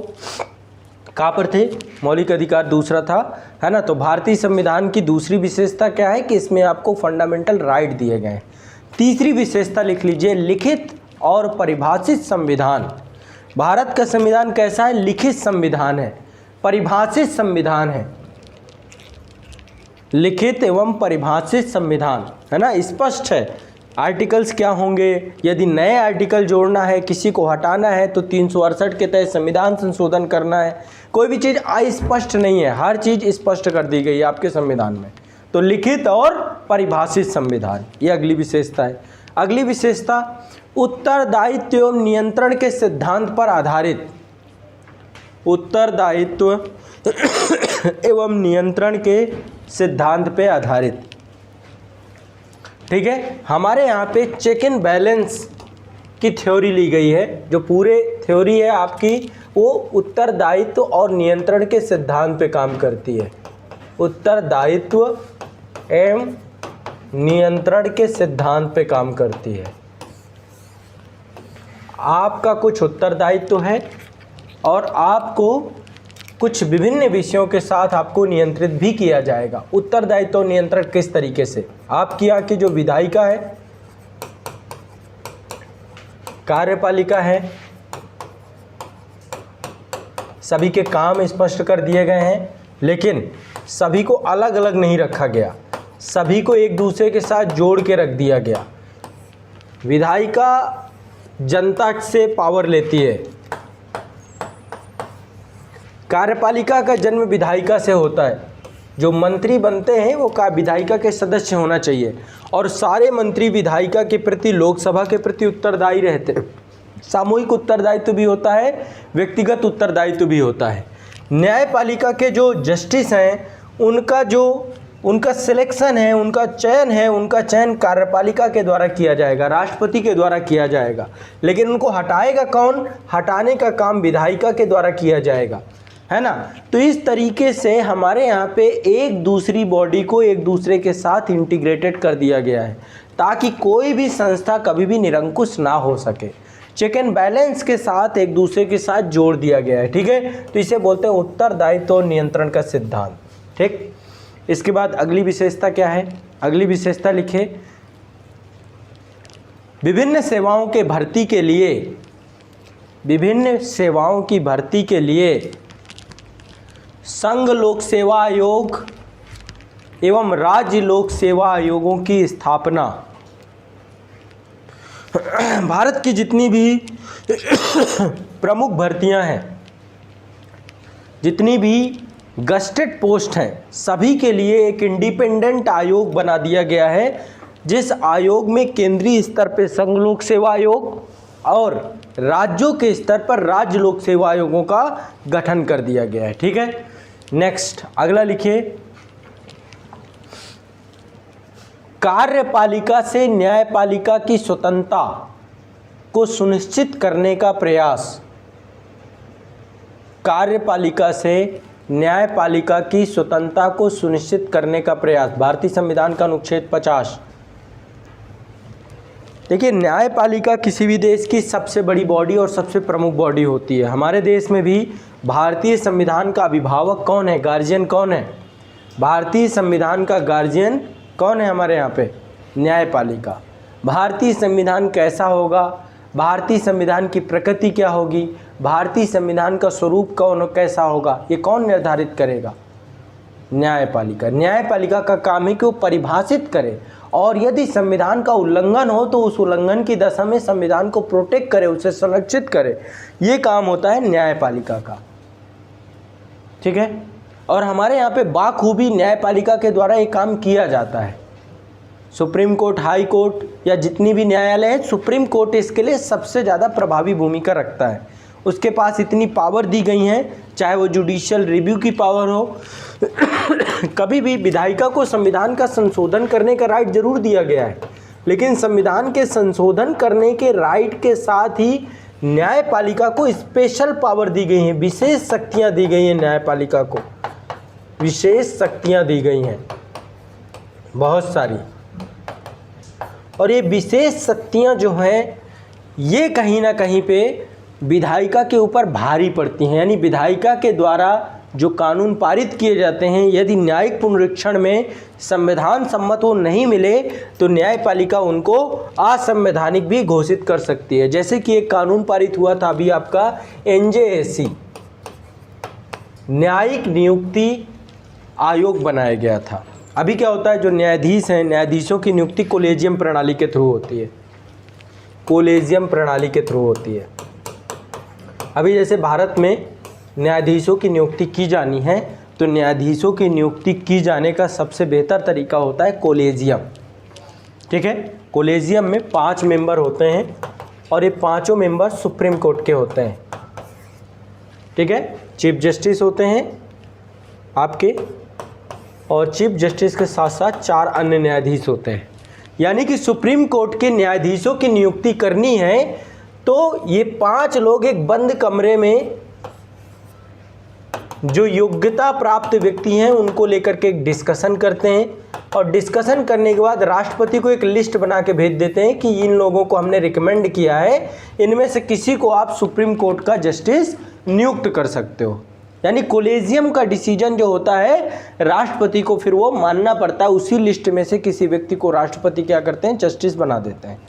कहाँ पर थे, मौलिक अधिकार दूसरा था, है ना। तो भारतीय संविधान की दूसरी विशेषता क्या है कि इसमें आपको फंडामेंटल राइट दिए गए हैं। तीसरी विशेषता लिख लीजिए, लिखित और परिभाषित संविधान। भारत का संविधान कैसा है? लिखित संविधान है, परिभाषित संविधान है, लिखित एवं परिभाषित संविधान, है ना, स्पष्ट है। आर्टिकल्स क्या होंगे, यदि नए आर्टिकल जोड़ना है, किसी को हटाना है तो 368 के तहत संविधान संशोधन करना है, कोई भी चीज़ अस्पष्ट नहीं है, हर चीज़ स्पष्ट कर दी गई है आपके संविधान में। तो लिखित और परिभाषित संविधान, ये अगली विशेषता है। अगली विशेषता, उत्तरदायित्व एवं नियंत्रण के सिद्धांत पर आधारित, उत्तरदायित्व एवं नियंत्रण के सिद्धांत पे आधारित। ठीक है, हमारे यहाँ पे चेक एंड बैलेंस की थ्योरी ली गई है। जो पूरे थ्योरी है आपकी वो उत्तरदायित्व और नियंत्रण के सिद्धांत पे काम करती है। उत्तरदायित्व एवं नियंत्रण के सिद्धांत पे काम करती है। आपका कुछ उत्तरदायित्व है और आपको कुछ विभिन्न विषयों के साथ आपको नियंत्रित भी किया जाएगा। उत्तरदायित्व और नियंत्रण किस तरीके से? आपकी यहाँ की जो विधायिका है, कार्यपालिका है, सभी के काम स्पष्ट कर दिए गए हैं, लेकिन सभी को अलग अलग नहीं रखा गया, सभी को एक दूसरे के साथ जोड़ के रख दिया गया। विधायिका जनता से पावर लेती है, कार्यपालिका का जन्म विधायिका से होता है, जो मंत्री बनते हैं वो विधायिका के सदस्य होना चाहिए, और सारे मंत्री विधायिका के प्रति, लोकसभा के प्रति उत्तरदायी रहते हैं। सामूहिक उत्तरदायित्व भी होता है, व्यक्तिगत उत्तरदायित्व भी होता है। न्यायपालिका के जो जस्टिस हैं उनका सिलेक्शन है, उनका चयन कार्यपालिका के द्वारा किया जाएगा, राष्ट्रपति के द्वारा किया जाएगा, लेकिन उनको हटाएगा कौन? हटाने का काम विधायिका के द्वारा किया जाएगा, है ना। तो इस तरीके से हमारे यहाँ पे एक दूसरी बॉडी को एक दूसरे के साथ इंटीग्रेटेड कर दिया गया है, ताकि कोई भी संस्था कभी भी निरंकुश ना हो सके। चेक एंड बैलेंस के साथ एक दूसरे के साथ जोड़ दिया गया है। ठीक है, तो इसे बोलते हैं उत्तरदायित्व और नियंत्रण का सिद्धांत। ठीक, इसके बाद अगली विशेषता क्या है? अगली विशेषता लिखे, विभिन्न सेवाओं की भर्ती के लिए संघ लोक सेवा आयोग एवं राज्य लोक सेवा आयोगों की स्थापना। भारत की जितनी भी प्रमुख भर्तियां हैं, जितनी भी गस्टेड पोस्ट हैं, सभी के लिए एक इंडिपेंडेंट आयोग बना दिया गया है, जिस आयोग में केंद्रीय स्तर पर संघ लोक सेवा आयोग और राज्यों के स्तर पर राज्य लोक सेवा आयोगों का गठन कर दिया गया है। ठीक है, नेक्स्ट अगला लिखिए, कार्यपालिका से न्यायपालिका की स्वतंत्रता को सुनिश्चित करने का प्रयास। कार्यपालिका से न्यायपालिका की स्वतंत्रता को सुनिश्चित करने का प्रयास, भारतीय संविधान का अनुच्छेद 50। देखिए, न्यायपालिका किसी भी देश की सबसे बड़ी बॉडी और सबसे प्रमुख बॉडी होती है। हमारे देश में भी भारतीय संविधान का अभिभावक कौन है, गार्जियन कौन है? भारतीय संविधान का गार्जियन कौन है हमारे यहाँ पे? न्यायपालिका। भारतीय संविधान कैसा होगा, भारतीय संविधान की प्रकृति क्या होगी, भारतीय संविधान का स्वरूप कौन कैसा होगा, ये कौन निर्धारित करेगा? न्यायपालिका। न्यायपालिका का काम है कि वो परिभाषित करे, और यदि संविधान का उल्लंघन हो तो उस उल्लंघन की दशा में संविधान को प्रोटेक्ट करे, उसे संरक्षित करे। ये काम होता है न्यायपालिका का। ठीक है, और हमारे यहाँ पे बाखूबी न्यायपालिका के द्वारा ये काम किया जाता है। सुप्रीम कोर्ट, हाई कोर्ट या जितनी भी न्यायालय है, सुप्रीम कोर्ट इसके लिए सबसे ज़्यादा प्रभावी भूमिका रखता है। उसके पास इतनी पावर दी गई हैं, चाहे वो जुडिशियल रिव्यू की पावर हो। कभी भी विधायिका को संविधान का संशोधन करने का राइट जरूर दिया गया है, लेकिन संविधान के संशोधन करने के राइट के साथ ही न्यायपालिका को स्पेशल पावर दी गई हैं, विशेष शक्तियाँ दी गई हैं। न्यायपालिका को विशेष शक्तियाँ दी गई हैं बहुत सारी, और ये विशेष शक्तियाँ जो हैं ये कहीं ना कहीं पे विधायिका के ऊपर भारी पड़ती हैं। यानी विधायिका के द्वारा जो कानून पारित किए जाते हैं, यदि न्यायिक पुनरीक्षण में संविधान सम्मत वो नहीं मिले तो न्यायपालिका उनको असंवैधानिक भी घोषित कर सकती है। जैसे कि एक कानून पारित हुआ था अभी आपका NJSC, न्यायिक नियुक्ति आयोग बनाया गया था। अभी क्या होता है, जो न्यायाधीश हैं, न्यायाधीशों की नियुक्ति कोलेजियम प्रणाली के थ्रू होती है। कोलेजियम प्रणाली के थ्रू होती है। अभी जैसे भारत में न्यायाधीशों की नियुक्ति की जानी है, तो न्यायाधीशों की नियुक्ति की जाने का सबसे बेहतर तरीका होता है कोलेजियम। ठीक है, कोलेजियम में 5 मेंबर होते हैं और ये 5 मेंबर सुप्रीम कोर्ट के होते हैं। ठीक है, चीफ जस्टिस होते हैं आपके, और चीफ जस्टिस के साथ साथ 4 अन्य न्यायाधीश होते हैं। यानी कि सुप्रीम कोर्ट के न्यायाधीशों की नियुक्ति करनी है तो ये 5 लोग एक बंद कमरे में जो योग्यता प्राप्त व्यक्ति हैं उनको लेकर के एक डिस्कशन करते हैं, और डिस्कशन करने के बाद राष्ट्रपति को एक लिस्ट बना के भेज देते हैं कि इन लोगों को हमने रिकमेंड किया है, इनमें से किसी को आप सुप्रीम कोर्ट का जस्टिस नियुक्त कर सकते हो। यानी कोलेजियम का डिसीजन जो होता है राष्ट्रपति को फिर वो मानना पड़ता है। उसी लिस्ट में से किसी व्यक्ति को राष्ट्रपति क्या करते हैं, जस्टिस बना देते हैं।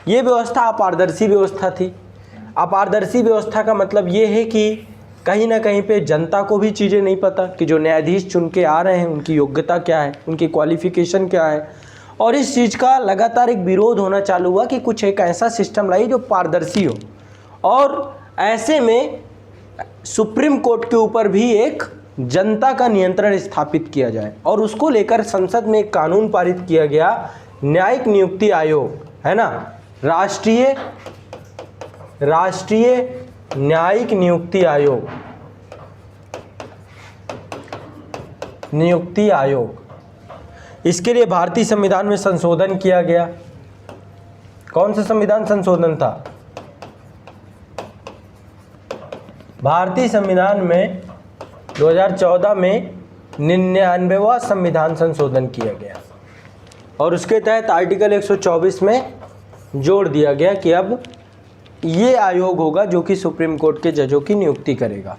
ये व्यवस्था अपारदर्शी व्यवस्था थी। अपारदर्शी व्यवस्था का मतलब ये है कि कहीं ना कहीं पे जनता को भी चीज़ें नहीं पता कि जो न्यायाधीश चुन के आ रहे हैं उनकी योग्यता क्या है, उनकी क्वालिफिकेशन क्या है। और इस चीज़ का लगातार एक विरोध होना चालू हुआ कि कुछ एक ऐसा सिस्टम लाइए जो पारदर्शी हो, और ऐसे में सुप्रीम कोर्ट के ऊपर भी एक जनता का नियंत्रण स्थापित किया जाए। और उसको लेकर संसद में एक कानून पारित किया गया, न्यायिक नियुक्ति आयोग, है ना, राष्ट्रीय न्यायिक नियुक्ति आयोग, नियुक्ति आयोग। इसके लिए भारतीय संविधान में संशोधन किया गया। कौन सा संविधान संशोधन था? भारतीय संविधान में 2014 में 99वां संविधान संशोधन किया गया, और उसके तहत आर्टिकल 124 में जोड़ दिया गया कि अब ये आयोग होगा जो कि सुप्रीम कोर्ट के जजों की नियुक्ति करेगा।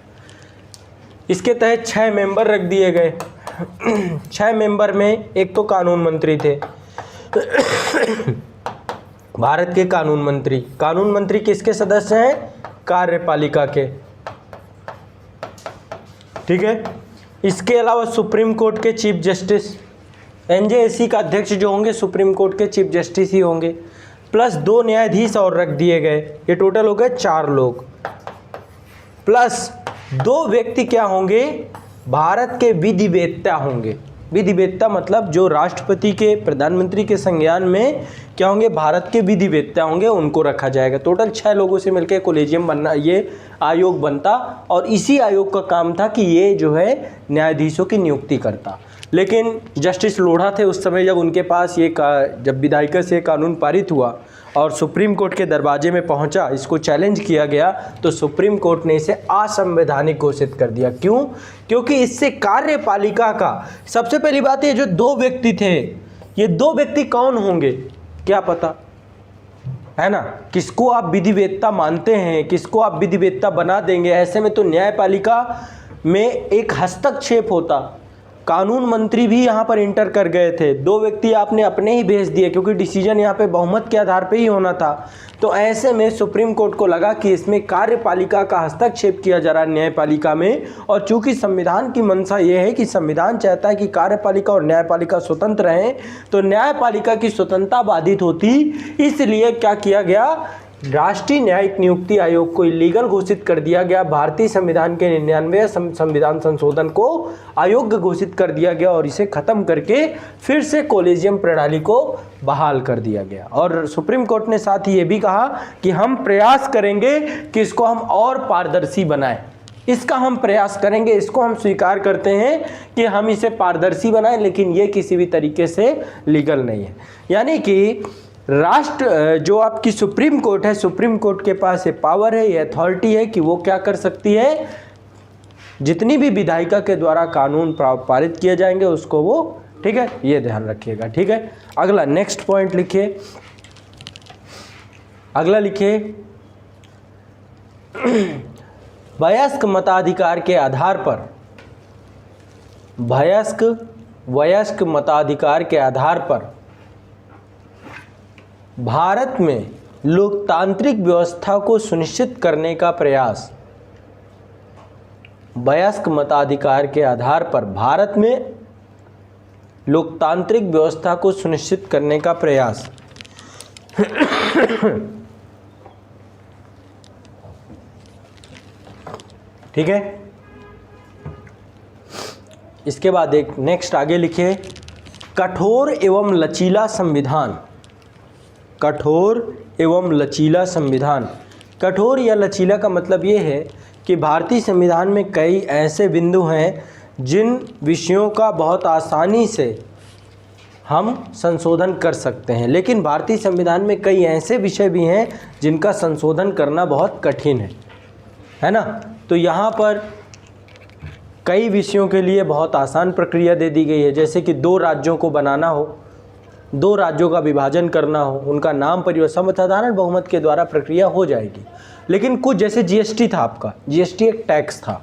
इसके तहत 6 मेंबर रख दिए गए। 6 मेंबर में एक तो कानून मंत्री थे, भारत के कानून मंत्री। कानून मंत्री किसके सदस्य हैं? कार्यपालिका के। ठीक है, इसके अलावा सुप्रीम कोर्ट के चीफ जस्टिस, एनजेएसी का अध्यक्ष जो होंगे सुप्रीम कोर्ट के चीफ जस्टिस ही होंगे, प्लस 2 न्यायाधीश और रख दिए गए, ये टोटल हो गए 4 लोग, प्लस 2 व्यक्ति क्या होंगे, भारत के विधिवेत्ता होंगे। विधिवेत्ता मतलब जो राष्ट्रपति के, प्रधानमंत्री के संज्ञान में क्या होंगे, भारत के विधिवेत्ता होंगे, उनको रखा जाएगा। टोटल 6 लोगों से मिलकर कोलेजियम बनना, ये आयोग बनता, और इसी आयोग का काम था कि ये जो है न्यायाधीशों की नियुक्ति करता। लेकिन जस्टिस लोढ़ा थे उस समय, जब उनके पास ये जब विधायिका से कानून पारित हुआ और सुप्रीम कोर्ट के दरवाजे में पहुंचा, इसको चैलेंज किया गया, तो सुप्रीम कोर्ट ने इसे असंवैधानिक घोषित कर दिया। क्यों? क्योंकि इससे कार्यपालिका का, सबसे पहली बात, ये जो 2 व्यक्ति थे, ये 2 व्यक्ति कौन होंगे क्या पता है ना, किसको आप विधिवेत्ता मानते हैं, किसको आप विधिवेत्ता बना देंगे। ऐसे में तो न्यायपालिका में एक हस्तक्षेप होता। कानून मंत्री भी यहाँ पर इंटर कर गए थे, 2 व्यक्ति आपने अपने ही भेज दिए, क्योंकि डिसीजन यहाँ पे बहुमत के आधार पे ही होना था। तो ऐसे में सुप्रीम कोर्ट को लगा कि इसमें कार्यपालिका का हस्तक्षेप किया जा रहा है न्यायपालिका में, और चूंकि संविधान की मंशा ये है कि संविधान चाहता है कि कार्यपालिका और न्यायपालिका स्वतंत्र रहें, तो न्यायपालिका की स्वतंत्रता बाधित होती, इसलिए क्या किया गया, राष्ट्रीय न्यायिक नियुक्ति आयोग को इलीगल घोषित कर दिया गया। भारतीय संविधान के 99वें संविधान संशोधन को अयोग्य घोषित कर दिया गया और इसे खत्म करके फिर से कोलेजियम प्रणाली को बहाल कर दिया गया। और सुप्रीम कोर्ट ने साथ ही ये भी कहा कि हम प्रयास करेंगे कि इसको हम और पारदर्शी बनाएं, इसका हम प्रयास करेंगे, इसको हम स्वीकार करते हैं कि हम इसे पारदर्शी बनाएं, लेकिन ये किसी भी तरीके से लीगल नहीं है। यानी कि राष्ट्र जो आपकी सुप्रीम कोर्ट है, सुप्रीम कोर्ट के पास ये पावर है, ये अथॉरिटी है कि वो क्या कर सकती है, जितनी भी विधायिका के द्वारा कानून पारित किए जाएंगे उसको वो, ठीक है, ये ध्यान रखिएगा। ठीक है, अगला नेक्स्ट पॉइंट लिखिए, अगला लिखिए, वयस्क मताधिकार के आधार पर, वयस्क मताधिकार के आधार पर भारत में लोकतांत्रिक व्यवस्था को सुनिश्चित करने का प्रयास, वयस्क मताधिकार के आधार पर भारत में लोकतांत्रिक व्यवस्था को सुनिश्चित करने का प्रयास ठीक है। इसके बाद एक नेक्स्ट आगे लिखिए, कठोर एवं लचीला संविधान, कठोर एवं लचीला संविधान। कठोर या लचीला का मतलब ये है कि भारतीय संविधान में कई ऐसे बिंदु हैं जिन विषयों का बहुत आसानी से हम संशोधन कर सकते हैं, लेकिन भारतीय संविधान में कई ऐसे विषय भी हैं जिनका संशोधन करना बहुत कठिन है ना। तो यहाँ पर कई विषयों के लिए बहुत आसान प्रक्रिया दे दी गई है, जैसे कि 2 राज्यों को बनाना हो, 2 राज्यों का विभाजन करना हो, उनका नाम परिवर्तन साधारण बहुमत के द्वारा प्रक्रिया हो जाएगी। लेकिन कुछ, जैसे जीएसटी था, आपका जीएसटी एक टैक्स था,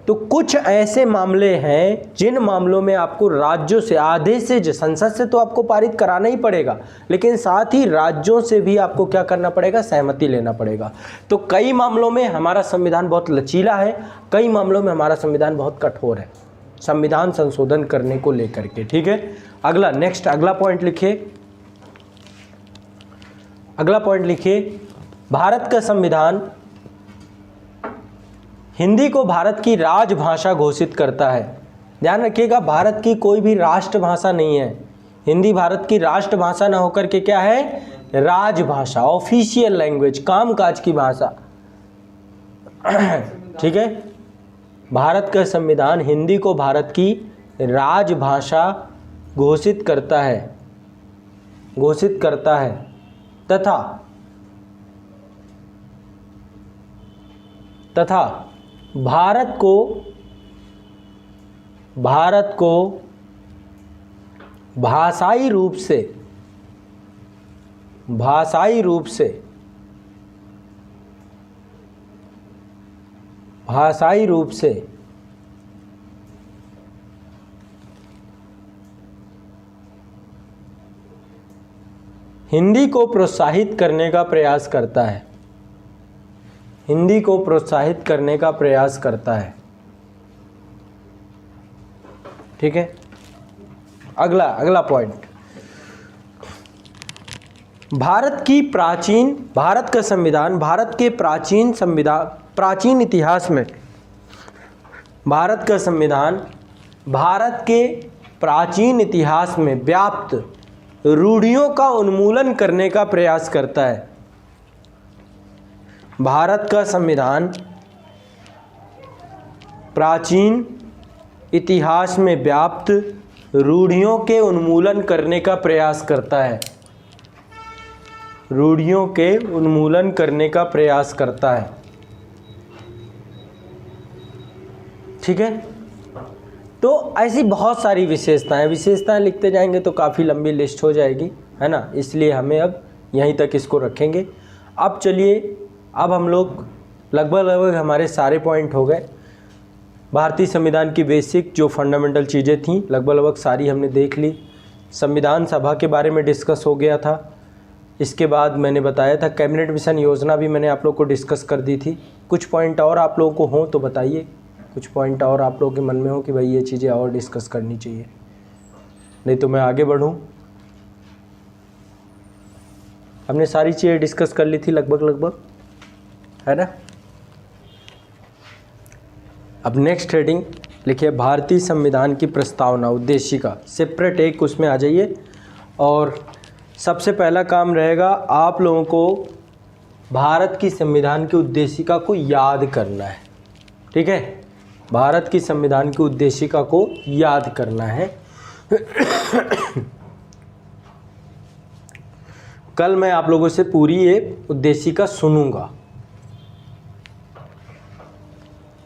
तो कुछ ऐसे मामले हैं जिन मामलों में आपको राज्यों से, आधे से, संसद से तो आपको पारित कराना ही पड़ेगा, लेकिन साथ ही राज्यों से भी आपको क्या करना पड़ेगा, सहमति लेना पड़ेगा। तो कई मामलों में हमारा संविधान बहुत लचीला है, कई मामलों में हमारा संविधान बहुत कठोर है संविधान संशोधन करने को लेकर के। ठीक है, अगला नेक्स्ट, अगला पॉइंट लिखिए, अगला पॉइंट लिखिए, भारत का संविधान हिंदी को भारत की राजभाषा घोषित करता है। ध्यान रखिएगा, भारत की कोई भी राष्ट्रभाषा नहीं है, हिंदी भारत की राष्ट्रभाषा ना होकर के क्या है, राजभाषा, ऑफिशियल लैंग्वेज, कामकाज की भाषा। ठीक है, भारत का संविधान हिंदी को भारत की राजभाषा घोषित करता है तथा भारत को भाषाई रूप से हिंदी को प्रोत्साहित करने का प्रयास करता है, हिंदी को प्रोत्साहित करने का प्रयास करता है। ठीक है, अगला पॉइंट, भारत का संविधान, भारत के प्राचीन इतिहास में भारत का संविधान भारत के प्राचीन इतिहास में व्याप्त रूढ़ियों का उन्मूलन करने का प्रयास करता है। भारत का संविधान प्राचीन इतिहास में व्याप्त रूढ़ियों के उन्मूलन करने का प्रयास करता है। रूढ़ियों के उन्मूलन करने का प्रयास करता है। ठीक है, तो ऐसी बहुत सारी विशेषताएं लिखते जाएंगे तो काफ़ी लंबी लिस्ट हो जाएगी, है ना, इसलिए हमें अब यहीं तक इसको रखेंगे। अब चलिए, अब हम लोग लगभग हमारे सारे पॉइंट हो गए। भारतीय संविधान की बेसिक जो फंडामेंटल चीज़ें थीं लगभग सारी हमने देख ली। संविधान सभा के बारे में डिस्कस हो गया था। इसके बाद मैंने बताया था कैबिनेट मिशन योजना भी मैंने आप लोग को डिस्कस कर दी थी। कुछ पॉइंट और आप लोगों को हों तो बताइए, कुछ पॉइंट और आप लोगों के मन में हो कि भाई ये चीज़ें और डिस्कस करनी चाहिए, नहीं तो मैं आगे बढ़ूं। हमने सारी चीज़ें डिस्कस कर ली थी लगभग, है ना। अब नेक्स्ट हेडिंग लिखिए, भारतीय संविधान की प्रस्तावना उद्देशिका, सेपरेट एक उसमें आ जाइए। और सबसे पहला काम रहेगा आप लोगों को भारत की संविधान की उद्देशिका को याद करना है। ठीक है, भारत की संविधान की उद्देशिका को याद करना है। कल मैं आप लोगों से पूरी ये उद्देशिका सुनूंगा।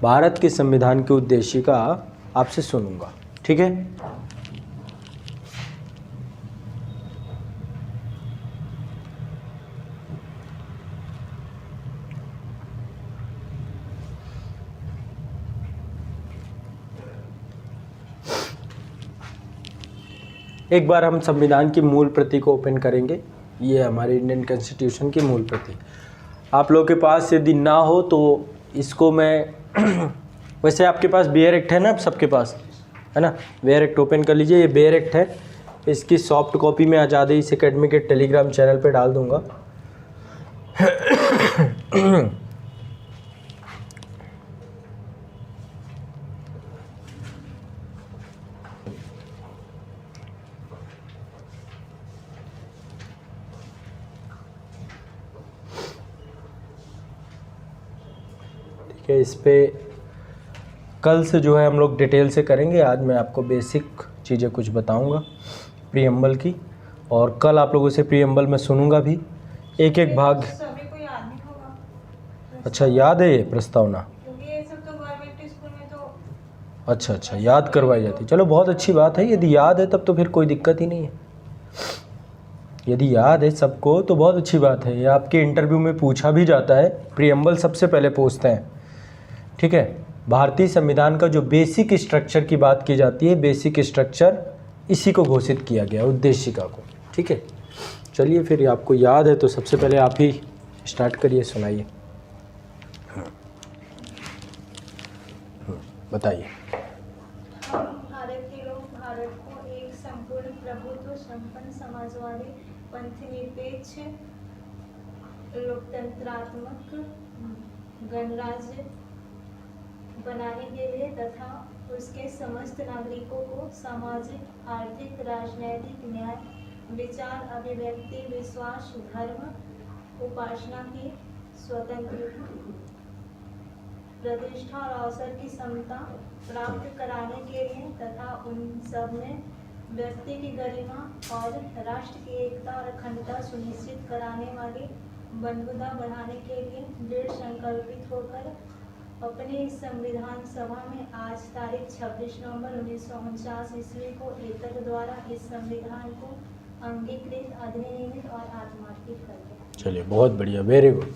भारत के संविधान की उद्देशिका आपसे सुनूंगा। ठीक है, एक बार हम संविधान की मूल प्रति को ओपन करेंगे। ये हमारे इंडियन कॉन्स्टिट्यूशन की मूल प्रति। आप लोगों के पास यदि ना हो तो इसको मैं वैसे आपके पास बेयर एक्ट है ना, सबके पास है ना, बेयर एक्ट ओपन कर लीजिए। ये बेयर एक्ट है, इसकी सॉफ्ट कॉपी मैं आज़ाद इस एकेडमी के टेलीग्राम चैनल पे डाल दूंगा। ठीक है, इस पे कल से जो है हम लोग डिटेल से करेंगे। आज मैं आपको बेसिक चीज़ें कुछ बताऊंगा प्रीएम्बल की, और कल आप लोगों से प्रीएम्बल में सुनूंगा भी एक एक भाग। सभी को याद नहीं होगा। अच्छा, याद है ये प्रस्तावना? क्योंकि ये सब तो गवर्नमेंट स्कूल में तो अच्छा, याद करवाई जाती। चलो बहुत अच्छी बात है, यदि याद है तब तो फिर कोई दिक्कत ही नहीं है। यदि याद है सबको तो बहुत अच्छी बात है। ये आपके इंटरव्यू में पूछा भी जाता है, प्रीएम्बल सबसे पहले पूछते हैं। ठीक है, भारतीय संविधान का जो बेसिक स्ट्रक्चर की बात की जाती है, बेसिक स्ट्रक्चर इसी को घोषित किया गया, उद्देशिका को। ठीक है, चलिए फिर आपको याद है तो सबसे पहले आप ही स्टार्ट करिए, सुनाइए, बताइए। हम भारत के लोग भारत को एक संपूर्ण प्रभुत्व संपन्न समाजवादी पंथनिरपेक्ष लोकतंत्रात्मक गणराज्य बनाने के लिए तथा उसके समस्त नागरिकों को सामाजिक, आर्थिक, राजनैतिक न्याय, विचार, अभिव्यक्ति, विश्वास, धर्म, उपासना की स्वतंत्रता, प्रतिष्ठा और अवसर की समता प्राप्त कराने के लिए तथा उन सब में व्यक्ति की गरिमा और राष्ट्र की एकता और अखंडता सुनिश्चित कराने वाली बंधुता बढ़ाने के लिए दृढ़ संकल्पित होकर अपने इस संविधान सभा में आज तारीख 26 नवंबर 1949 ईस्वी को एकत्र द्वारा इस संविधान को अंगीकृत, अधिनियमित और आत्मार्पित करते। चलिए, बहुत बढ़िया, वेरी गुड।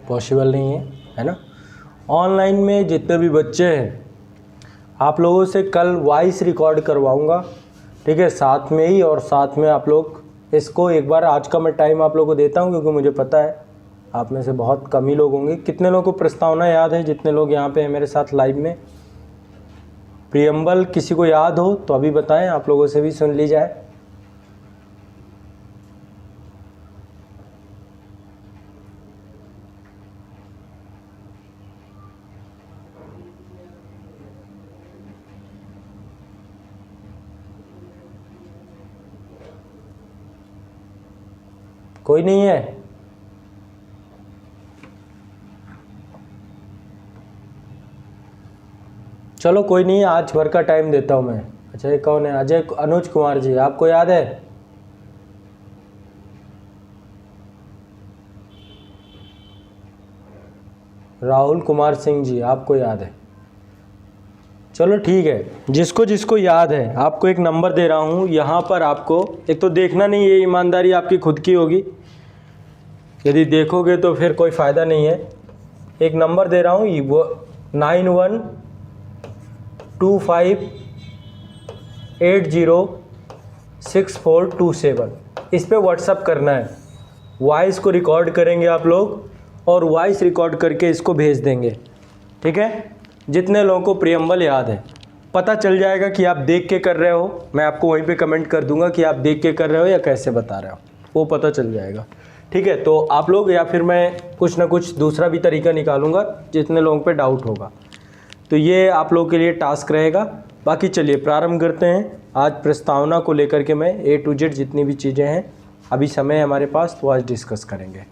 पॉसिबल नहीं है ना। ऑनलाइन में जितने भी बच्चे हैं आप लोगों से कल वॉइस रिकॉर्ड करवाऊंगा। ठीक है, साथ में ही, और साथ में आप लोग इसको एक बार, आज का मैं टाइम आप लोगों को देता हूं क्योंकि मुझे पता है आप में से बहुत कम ही लोग होंगे। कितने लोगों को प्रस्तावना याद है, जितने लोग यहाँ पे हैं मेरे साथ लाइव में? प्रियम्बल किसी को याद हो तो अभी बताएं, आप लोगों से भी सुन ली जाए। कोई नहीं है? चलो कोई नहीं, आज भर का टाइम देता हूँ मैं। अच्छा ये कौन है? अजय अनुज कुमार जी, आपको याद है? राहुल कुमार सिंह जी, आपको याद है? चलो ठीक है, जिसको जिसको याद है आपको एक नंबर दे रहा हूँ। यहाँ पर आपको एक तो देखना नहीं, ये ईमानदारी आपकी खुद की होगी, यदि देखोगे तो फिर कोई फ़ायदा नहीं है। एक नंबर दे रहा हूँ, वो 9125806427, इस पे व्हाट्सअप करना है। वॉइस को रिकॉर्ड करेंगे आप लोग और वॉइस रिकॉर्ड करके इसको भेज देंगे, ठीक है? जितने लोगों को प्रियम्बल याद है, पता चल जाएगा कि आप देख के कर रहे हो। मैं आपको वहीं पे कमेंट कर दूंगा कि आप देख के कर रहे हो या कैसे बता रहे हो, वो पता चल जाएगा, ठीक है? तो आप लोग, या फिर मैं कुछ ना कुछ दूसरा भी तरीका निकालूंगा जितने लोगों पे डाउट होगा। तो ये आप लोगों के लिए टास्क रहेगा। बाकी चलिए प्रारंभ करते हैं। आज प्रस्तावना को लेकर के मैं A to Z जितनी भी चीज़ें हैं, अभी समय है हमारे पास, तो आज डिस्कस करेंगे।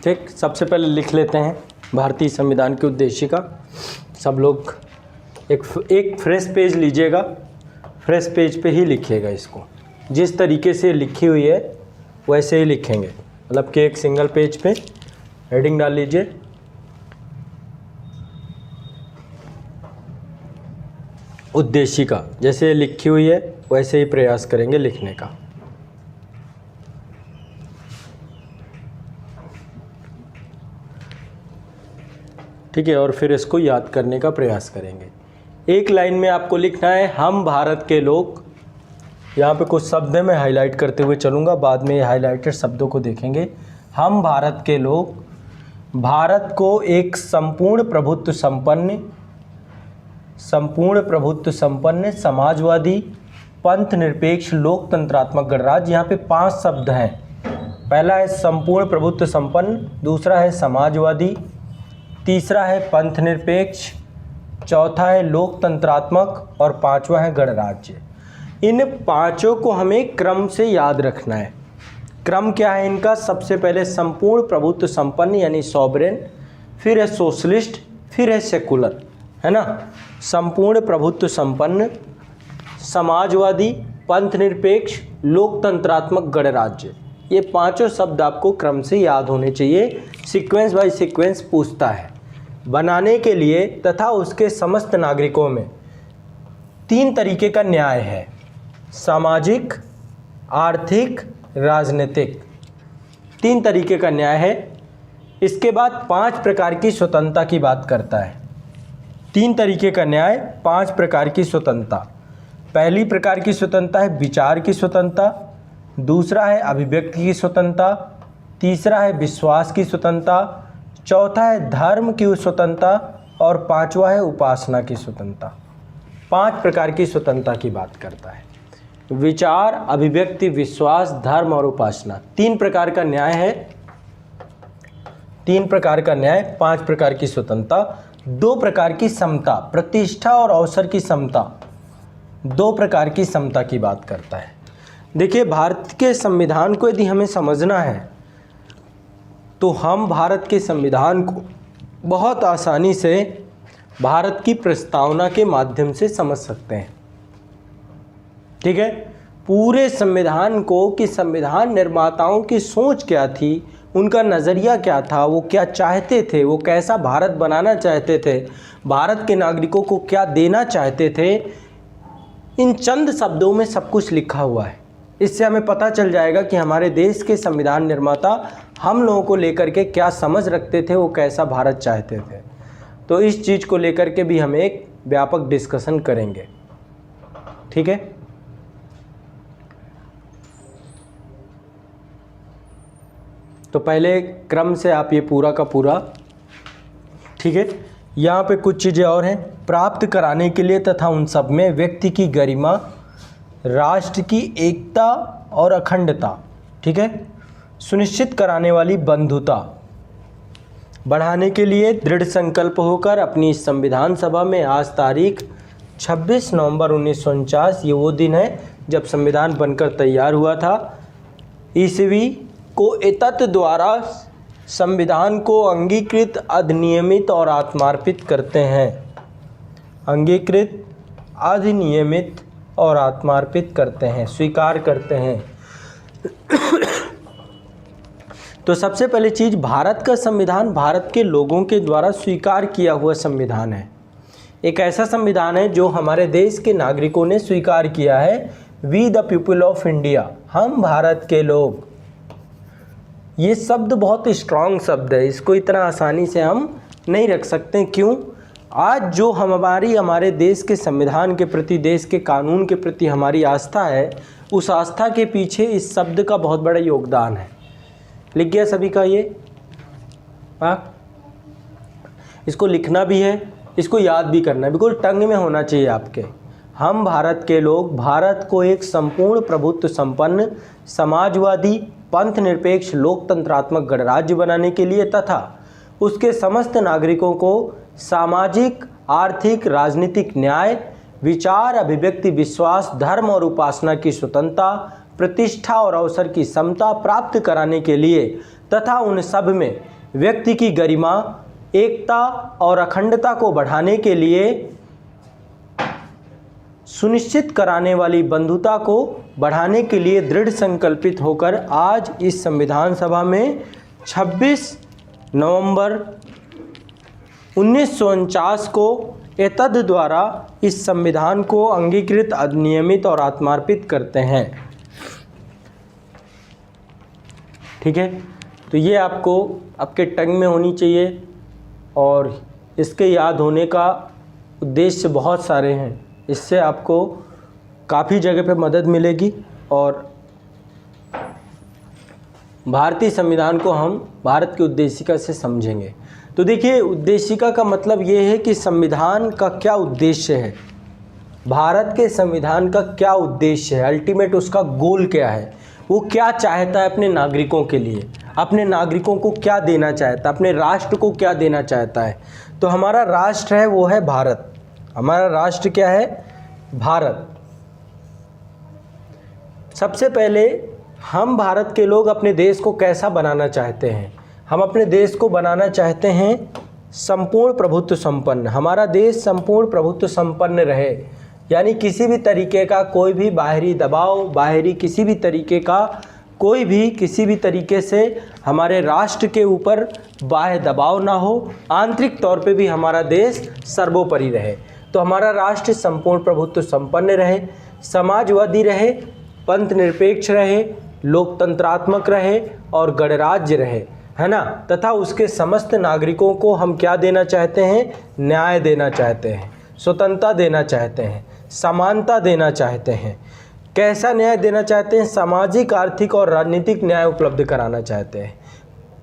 ठीक, सबसे पहले लिख लेते हैं भारतीय संविधान की उद्देशिका। सब लोग एक फ्रेश पेज लीजिएगा, फ्रेश पेज पे ही लिखिएगा इसको। जिस तरीके से लिखी हुई है वैसे ही लिखेंगे, मतलब कि एक सिंगल पेज पे हेडिंग डाल लीजिए। उद्देशिका जैसे लिखी हुई है वैसे ही प्रयास करेंगे लिखने का। ठीक है, और फिर इसको याद करने का प्रयास करेंगे। एक लाइन में आपको लिखना है, हम भारत के लोग। यहाँ पे कुछ शब्द है, मैं हाईलाइट करते हुए चलूँगा, बाद में ये हाईलाइटेड शब्दों को देखेंगे। हम भारत के लोग भारत को एक संपूर्ण प्रभुत्व संपन्न समाजवादी पंथ निरपेक्ष लोकतंत्रात्मक गणराज्य। यहाँ पे 5 शब्द हैं। पहला है संपूर्ण प्रभुत्व संपन्न, दूसरा है समाजवादी, तीसरा है पंथ निरपेक्ष, चौथा है लोकतंत्रात्मक और पांचवा है गणराज्य। इन पांचों को हमें क्रम से याद रखना है। क्रम क्या है इनका? सबसे पहले संपूर्ण प्रभुत्व संपन्न यानी सॉवरेन, फिर है सोशलिस्ट, फिर है सेकुलर, है ना? संपूर्ण प्रभुत्व संपन्न, समाजवादी, पंथ निरपेक्ष, लोकतंत्रात्मक, गणराज्य। ये पांचों शब्द आपको क्रम से याद होने चाहिए। सीक्वेंस बाय सीक्वेंस पूछता है। बनाने के लिए तथा उसके समस्त नागरिकों में 3 तरीके का न्याय है: सामाजिक, आर्थिक, राजनीतिक। 3 तरीके का न्याय है। इसके बाद 5 प्रकार की स्वतंत्रता की बात करता है। 3 तरीके का न्याय, 5 प्रकार की स्वतंत्रता। पहली प्रकार की स्वतंत्रता है विचार की स्वतंत्रता, दूसरा है अभिव्यक्ति की स्वतंत्रता, तीसरा है विश्वास की स्वतंत्रता, चौथा है धर्म की स्वतंत्रता और पांचवा है उपासना की स्वतंत्रता। 5 प्रकार की स्वतंत्रता की बात करता है। विचार, अभिव्यक्ति, विश्वास, धर्म और उपासना। 3 प्रकार का न्याय है। 3 प्रकार का न्याय, 5 प्रकार की स्वतंत्रता, 2 प्रकार की समता, प्रतिष्ठा और अवसर की समता। 2 प्रकार की समता की बात करता है। देखिए, भारत के संविधान को यदि हमें समझना है तो हम भारत के संविधान को बहुत आसानी से भारत की प्रस्तावना के माध्यम से समझ सकते हैं। ठीक है, पूरे संविधान को कि संविधान निर्माताओं की सोच क्या थी, उनका नज़रिया क्या था, वो क्या चाहते थे, वो कैसा भारत बनाना चाहते थे, भारत के नागरिकों को क्या देना चाहते थे, इन चंद शब्दों में सब कुछ लिखा हुआ है। इससे हमें पता चल जाएगा कि हमारे देश के संविधान निर्माता हम लोगों को लेकर के क्या समझ रखते थे, वो कैसा भारत चाहते थे। तो इस चीज़ को लेकर के भी हम एक व्यापक डिस्कशन करेंगे, ठीक है। तो पहले क्रम से आप ये पूरा का पूरा, ठीक है। यहाँ पे कुछ चीज़ें और हैं। प्राप्त कराने के लिए तथा उन सब में व्यक्ति की गरिमा, राष्ट्र की एकता और अखंडता, ठीक है, सुनिश्चित कराने वाली बंधुता बढ़ाने के लिए दृढ़ संकल्प होकर अपनी संविधान सभा में आज तारीख 26 नवंबर 1949, ये वो दिन है जब संविधान बनकर तैयार हुआ था, ईस्वी को एतत् द्वारा संविधान को अंगीकृत, अधिनियमित और आत्मार्पित करते हैं। अंगीकृत, अधिनियमित और आत्मार्पित करते हैं, स्वीकार करते हैं। तो सबसे पहली चीज़, भारत का संविधान भारत के लोगों के द्वारा स्वीकार किया हुआ संविधान है। एक ऐसा संविधान है जो हमारे देश के नागरिकों ने स्वीकार किया है। We the people of India, हम भारत के लोग। ये शब्द बहुत स्ट्रांग शब्द है, इसको इतना आसानी से हम नहीं रख सकते। क्यों? आज जो हमारे देश के संविधान के प्रति, देश के कानून के प्रति हमारी आस्था है, उस आस्था के पीछे इस शब्द का बहुत बड़ा योगदान है। लिख गया सभी का ये? इसको लिखना भी है, इसको याद भी करना है, बिल्कुल टंग में होना चाहिए आपके। हम भारत के लोग भारत को एक संपूर्ण प्रभुत्व संपन्न, समाजवादी, पंथ निरपेक्ष, लोकतंत्रात्मक गणराज्य बनाने के लिए तथा उसके समस्त नागरिकों को सामाजिक, आर्थिक, राजनीतिक न्याय, विचार, अभिव्यक्ति, विश्वास, धर्म और उपासना की स्वतंत्रता, प्रतिष्ठा और अवसर की समता प्राप्त कराने के लिए तथा उन सब में व्यक्ति की गरिमा, एकता और अखंडता को बढ़ाने के लिए सुनिश्चित कराने वाली बंधुता को बढ़ाने के लिए दृढ़ संकल्पित होकर आज इस संविधान सभा में 26 नवंबर 1949 को एतद द्वारा इस संविधान को अंगीकृत, अधिनियमित और आत्मार्पित करते हैं, ठीक है। तो ये आपको आपके टंग में होनी चाहिए और इसके याद होने का उद्देश्य बहुत सारे हैं। इससे आपको काफ़ी जगह पे मदद मिलेगी और भारतीय संविधान को हम भारत की उद्देशिका से समझेंगे। तो देखिए, उद्देशिका का मतलब ये है कि संविधान का क्या उद्देश्य है, भारत के संविधान का क्या उद्देश्य है, अल्टीमेट उसका गोल क्या है, वो क्या चाहता है अपने नागरिकों के लिए, अपने नागरिकों को क्या देना चाहता है, अपने राष्ट्र को क्या देना चाहता है। तो हमारा राष्ट्र है वो है भारत। हमारा राष्ट्र क्या है? भारत। सबसे पहले हम भारत के लोग अपने देश को कैसा बनाना चाहते हैं? हम अपने देश को बनाना चाहते हैं संपूर्ण प्रभुत्व संपन्न। हमारा देश संपूर्ण प्रभुत्व संपन्न रहे, यानी किसी भी तरीके का कोई भी बाहरी दबाव, बाहरी किसी भी तरीके का किसी भी तरीके से हमारे राष्ट्र के ऊपर बाह्य दबाव ना हो, आंतरिक तौर पे भी हमारा देश सर्वोपरि रहे। तो हमारा राष्ट्र संपूर्ण प्रभुत्व संपन्न रहे, समाजवादी रहे, पंथ निरपेक्ष रहे, लोकतंत्रात्मक रहे और गणराज्य रहे, है ना। तथा उसके समस्त नागरिकों को हम क्या देना चाहते हैं? न्याय देना चाहते हैं, स्वतंत्रता देना चाहते हैं, समानता देना चाहते हैं। कैसा न्याय देना चाहते हैं? सामाजिक, आर्थिक और राजनीतिक न्याय उपलब्ध कराना चाहते हैं।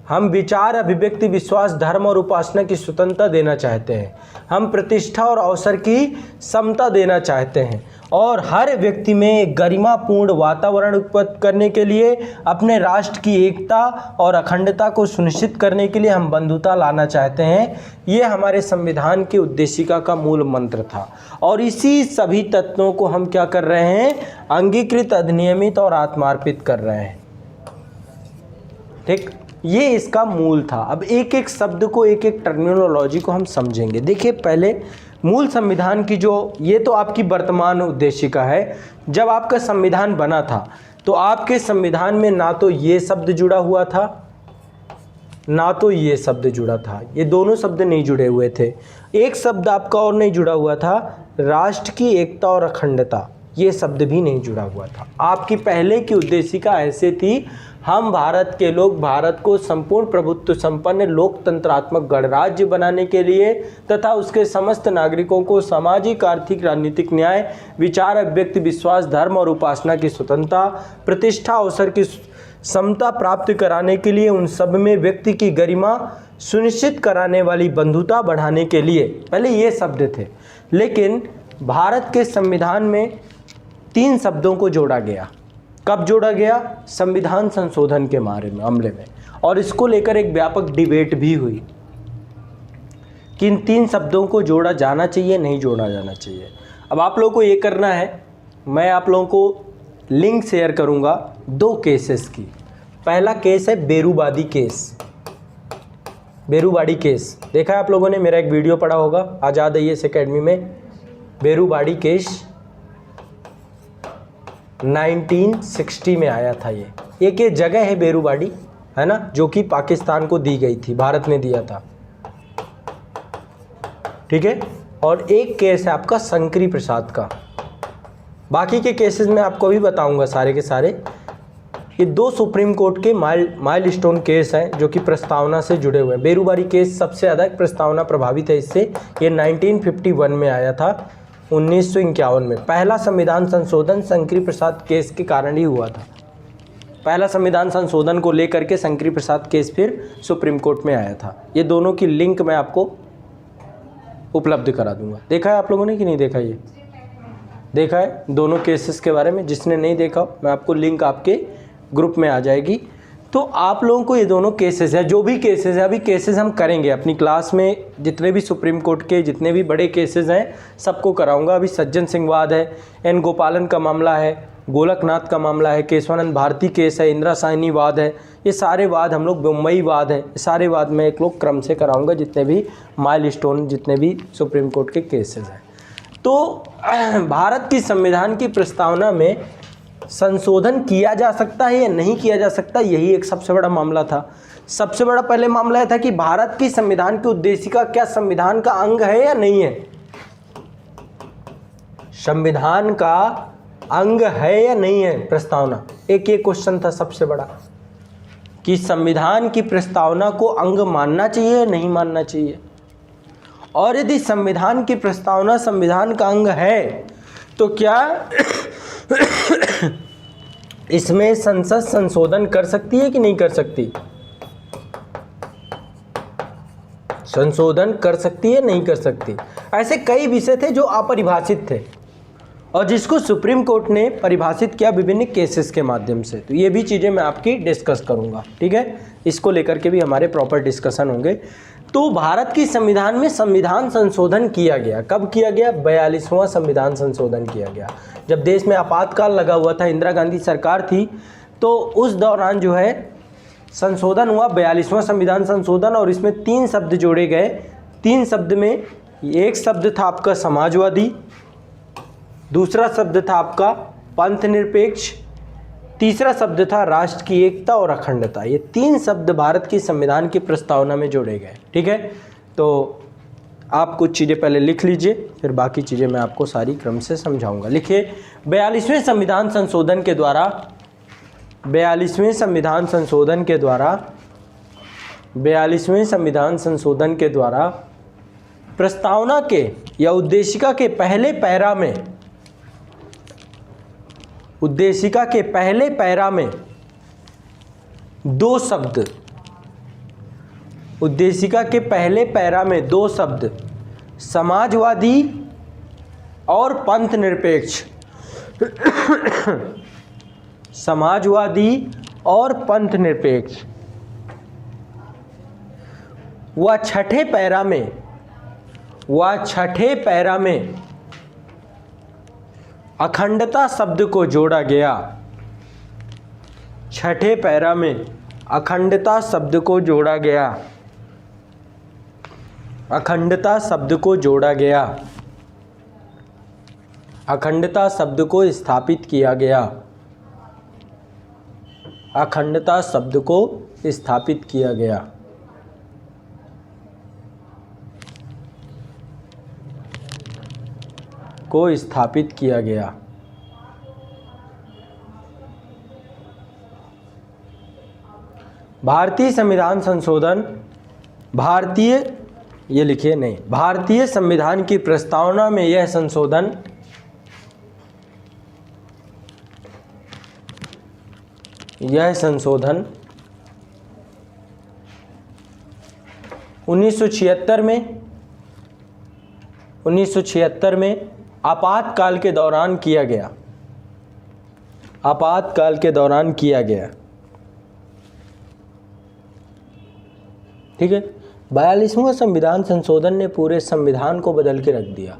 हम विचार, अभिव्यक्ति, विश्वास, धर्म और उपासना की स्वतंत्रता देना चाहते हैं। हम प्रतिष्ठा और अवसर की समता देना चाहते हैं और हर व्यक्ति में गरिमापूर्ण वातावरण उत्पन्न करने के लिए, अपने राष्ट्र की एकता और अखंडता को सुनिश्चित करने के लिए हम बंधुता लाना चाहते हैं। ये हमारे संविधान की उद्देशिका का मूल मंत्र था और इसी सभी तत्वों को हम क्या कर रहे हैं? अंगीकृत, अधिनियमित और आत्मार्पित कर रहे हैं, ठीक। ये इसका मूल था। अब एक एक शब्द को, एक एक टर्मिनोलॉजी को हम समझेंगे। देखिए, पहले मूल संविधान की जो, ये तो आपकी वर्तमान उद्देशिका है। जब आपका संविधान बना था तो आपके संविधान में ना तो ये शब्द जुड़ा हुआ था, ना तो ये शब्द जुड़ा था, ये दोनों शब्द नहीं जुड़े हुए थे। एक शब्द आपका और नहीं जुड़ा हुआ था, राष्ट्र की एकता और अखंडता। ये शब्द भी नहीं जुड़ा हुआ था। आपकी पहले की उद्देशिका ऐसे थी, हम भारत के लोग भारत को संपूर्ण प्रभुत्व संपन्न लोकतंत्रात्मक गणराज्य बनाने के लिए तथा उसके समस्त नागरिकों को सामाजिक, आर्थिक, राजनीतिक न्याय, विचार अभिव्यक्ति, विश्वास, धर्म और उपासना की स्वतंत्रता, प्रतिष्ठा, अवसर की समता प्राप्त कराने के लिए, उन सब में व्यक्ति की गरिमा सुनिश्चित कराने वाली बंधुता बढ़ाने के लिए, पहले ये शब्द थे। लेकिन भारत के संविधान में 3 शब्दों को जोड़ा गया। कब जोड़ा गया? संविधान संशोधन के मामले में, और इसको लेकर एक व्यापक डिबेट भी हुई कि इन 3 शब्दों को जोड़ा जाना चाहिए, नहीं जोड़ा जाना चाहिए। अब आप लोगों को ये करना है, मैं आप लोगों को लिंक शेयर करूंगा 2 केसेस की। पहला केस है बेरूवादी केस, बेरूवाड़ी केस। देखा है आप लोगों ने, मेरा एक वीडियो पढ़ा होगा आज़ाद IAS एकेडमी में, बेरूवाड़ी केस 1960 में आया था। ये एक जगह है बेरूवाड़ी, है ना, जो कि पाकिस्तान को दी गई थी, भारत ने दिया था, ठीक है। और एक केस है आपका शंकरी प्रसाद का। बाकी के केसेस मैं आपको भी बताऊंगा सारे के सारे। ये 2 सुप्रीम कोर्ट के माइलस्टोन केस हैं जो कि प्रस्तावना से जुड़े हुए हैं। बेरूवाड़ी केस सबसे ज़्यादा प्रस्तावना प्रभावित है इससे। ये 1951 में आया था, 1951 में। पहला संविधान संशोधन शंकरी प्रसाद केस के कारण ही हुआ था। पहला संविधान संशोधन को लेकर के शंकरी प्रसाद केस फिर सुप्रीम कोर्ट में आया था। ये दोनों की लिंक मैं आपको उपलब्ध करा दूंगा। देखा है आप लोगों ने कि नहीं देखा? ये देखा है दोनों केसेस के बारे में? जिसने नहीं देखा, मैं आपको लिंक आपके ग्रुप में आ जाएगी। तो आप लोगों को ये दोनों केसेस है, जो भी केसेस है, अभी केसेस हम करेंगे अपनी क्लास में, जितने भी सुप्रीम कोर्ट के जितने भी बड़े केसेस हैं सबको कराऊंगा। अभी सज्जन सिंह वाद है, एन गोपालन का मामला है, गोलकनाथ का मामला है, केशवानंद भारती केस है, इंदिरा साहनी वाद है, ये सारे वाद हम लोग, मुंबई वाद है, ये सारे वाद मैं एक लोग क्रम से कराऊंगा, जितने भी माइलस्टोन, जितने भी सुप्रीम कोर्ट के केसेस हैं। तो भारत की संविधान की प्रस्तावना में संशोधन किया जा सकता है या नहीं किया जा सकता, यही एक सबसे बड़ा मामला था। सबसे बड़ा पहले मामला यह था कि भारत की संविधान की उद्देशिका क्या संविधान का अंग है या नहीं है? संविधान का अंग है या नहीं है प्रस्तावना? एक ये क्वेश्चन था सबसे बड़ा, कि संविधान की प्रस्तावना को अंग मानना चाहिए या नहीं मानना चाहिए। और यदि संविधान की प्रस्तावना संविधान का अंग है तो क्या इसमें संसद संशोधन कर सकती है कि नहीं कर सकती? संशोधन कर सकती है, नहीं कर सकती। ऐसे कई विषय थे जो अपरिभाषित थे और जिसको सुप्रीम कोर्ट ने परिभाषित किया विभिन्न केसेस के माध्यम से। तो ये भी चीज़ें मैं आपकी डिस्कस करूंगा, ठीक है। इसको लेकर के भी हमारे प्रॉपर डिस्कशन होंगे। तो भारत की संविधान में संविधान संशोधन किया गया। कब किया गया? 42वां संविधान संशोधन किया गया। जब देश में आपातकाल लगा हुआ था, इंदिरा गांधी सरकार थी, तो उस दौरान जो है संशोधन हुआ, 42वां संविधान संशोधन। और इसमें 3 शब्द जोड़े गए। 3 शब्द में एक शब्द था आपका समाजवादी, दूसरा शब्द था आपका पंथ निरपेक्ष, तीसरा शब्द था राष्ट्र की एकता और अखंडता। ये 3 शब्द भारत की संविधान की प्रस्तावना में जोड़े गए, ठीक है। तो आप कुछ चीज़ें पहले लिख लीजिए, फिर बाकी चीज़ें मैं आपको सारी क्रम से समझाऊंगा। लिखिए, 42वें संविधान संशोधन के द्वारा 42वें संविधान संशोधन के द्वारा 42वें संविधान संशोधन के द्वारा प्रस्तावना के या उद्देशिका के पहले पैरा में, उद्देशिका के पहले पैरा में 2 शब्द, उद्देशिका के पहले पैरा में 2 शब्द समाजवादी और पंथ निरपेक्ष, समाजवादी और पंथ निरपेक्ष। वह छठे पैरा में अखंडता शब्द को जोड़ा गया। छठे पैरा में अखंडता शब्द को जोड़ा गया, अखंडता शब्द को जोड़ा गया, अखंडता शब्द को स्थापित किया गया, अखंडता शब्द को स्थापित किया गया। को स्थापित किया गया। भारतीय संविधान संशोधन, ये लिखिए नहीं, भारतीय संविधान की प्रस्तावना में यह संशोधन यह संशोधन 1976 में आपातकाल के दौरान किया गया। आपातकाल के दौरान किया गया। ठीक है। 42वां संविधान संशोधन ने पूरे संविधान को बदल के रख दिया।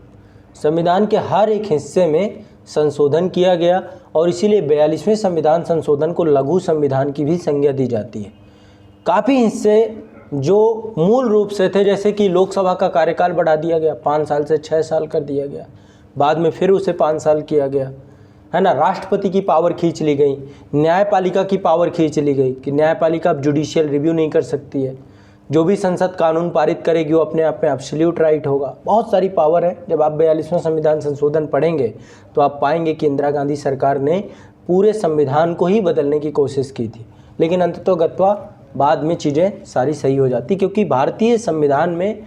संविधान के हर एक हिस्से में संशोधन किया गया और इसीलिए 42वें संविधान संशोधन को लघु संविधान की भी संज्ञा दी जाती है। काफ़ी हिस्से जो मूल रूप से थे, जैसे कि लोकसभा का कार्यकाल बढ़ा दिया गया, 5 साल से 6 साल कर दिया गया, बाद में फिर उसे 5 साल किया गया, है ना। राष्ट्रपति की पावर खींच ली गई, न्यायपालिका की पावर खींच ली गई कि न्यायपालिका अब जुडिशियल रिव्यू नहीं कर सकती है, जो भी संसद कानून पारित करेगी वो अपने आप में एब्सोल्यूट राइट होगा। बहुत सारी पावर है। जब आप 42वां संविधान संशोधन पढ़ेंगे तो आप पाएंगे कि इंदिरा गांधी सरकार ने पूरे संविधान को ही बदलने की कोशिश की थी, लेकिन अंततोगत्वा बाद में चीज़ें सारी सही हो जाती, क्योंकि भारतीय संविधान में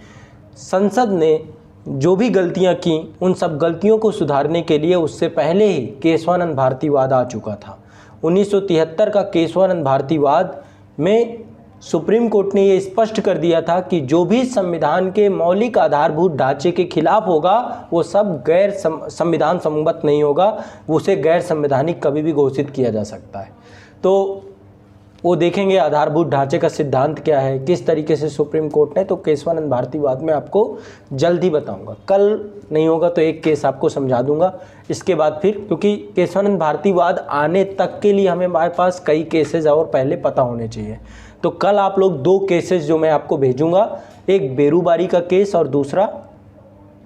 संसद ने जो भी गलतियां की उन सब गलतियों को सुधारने के लिए उससे पहले ही केशवानंद भारतीवाद आ चुका था। 1973 का केशवानंद भारतीवाद में सुप्रीम कोर्ट ने ये स्पष्ट कर दिया था कि जो भी संविधान के मौलिक आधारभूत ढांचे के खिलाफ होगा वो सब गैर संविधान सम्मत नहीं होगा, उसे गैर संवैधानिक कभी भी घोषित किया जा सकता है। तो वो देखेंगे आधारभूत ढांचे का सिद्धांत क्या है, किस तरीके से सुप्रीम कोर्ट ने, तो केशवानंद भारतीवाद में आपको जल्द ही बताऊंगा। कल नहीं होगा तो एक केस आपको समझा दूंगा। इसके बाद फिर, क्योंकि केशवानंद भारतीवाद आने तक के लिए हमारे पास कई केसेस और पहले पता होने चाहिए, तो कल आप लोग 2 केसेस जो मैं आपको भेजूंगा, एक बेरूबारी का केस और दूसरा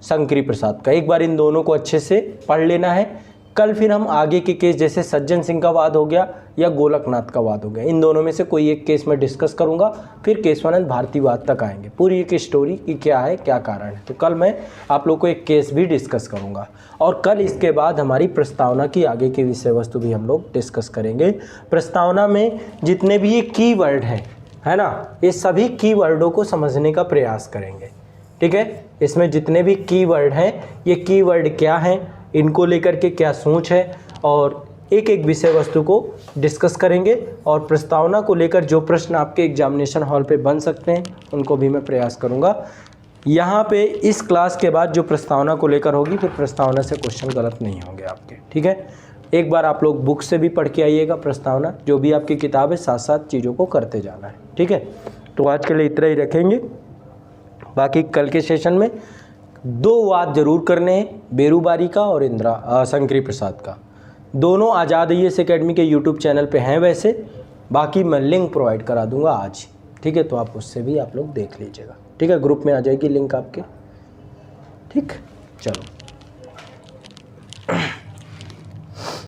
शंकरी प्रसाद का, एक बार इन दोनों को अच्छे से पढ़ लेना है। कल फिर हम आगे के केस जैसे सज्जन सिंह का वाद हो गया या गोलकनाथ का वाद हो गया, इन दोनों में से कोई एक केस में डिस्कस करूंगा, फिर केशवानंद भारतीवाद तक आएंगे, पूरी एक स्टोरी की क्या है क्या कारण है। तो कल मैं आप लोग को एक केस भी डिस्कस करूंगा और कल इसके बाद हमारी प्रस्तावना की आगे की विषय वस्तु भी हम लोग डिस्कस करेंगे। प्रस्तावना में जितने भी ये की वर्ड हैं, है ना, ये सभी की वर्डों को समझने का प्रयास करेंगे। ठीक है। इसमें जितने भी की वर्ड हैं, ये की वर्ड क्या हैं, इनको लेकर के क्या सोच है, और एक एक विषय वस्तु को डिस्कस करेंगे और प्रस्तावना को लेकर जो प्रश्न आपके एग्जामिनेशन हॉल पे बन सकते हैं उनको भी मैं प्रयास करूंगा। यहाँ पे इस क्लास के बाद जो प्रस्तावना को लेकर होगी, फिर प्रस्तावना से क्वेश्चन गलत नहीं होंगे आपके। ठीक है। एक बार आप लोग बुक से भी पढ़ के आइएगा प्रस्तावना, जो भी आपकी किताब है, साथ साथ चीज़ों को करते जाना है। ठीक है। तो आज के लिए इतना ही रखेंगे। बाकी कल के सेशन में 2 वाद जरूर करने हैं, बेरूबारी का और शंकरी प्रसाद का। दोनों आज़ाद IAS एकेडमी के यूट्यूब चैनल पे हैं वैसे, बाकी मैं लिंक प्रोवाइड करा दूंगा आज। ठीक है। तो आप उससे भी आप लोग देख लीजिएगा। ठीक है। ग्रुप में आ जाएगी लिंक आपके। ठीक, चलो।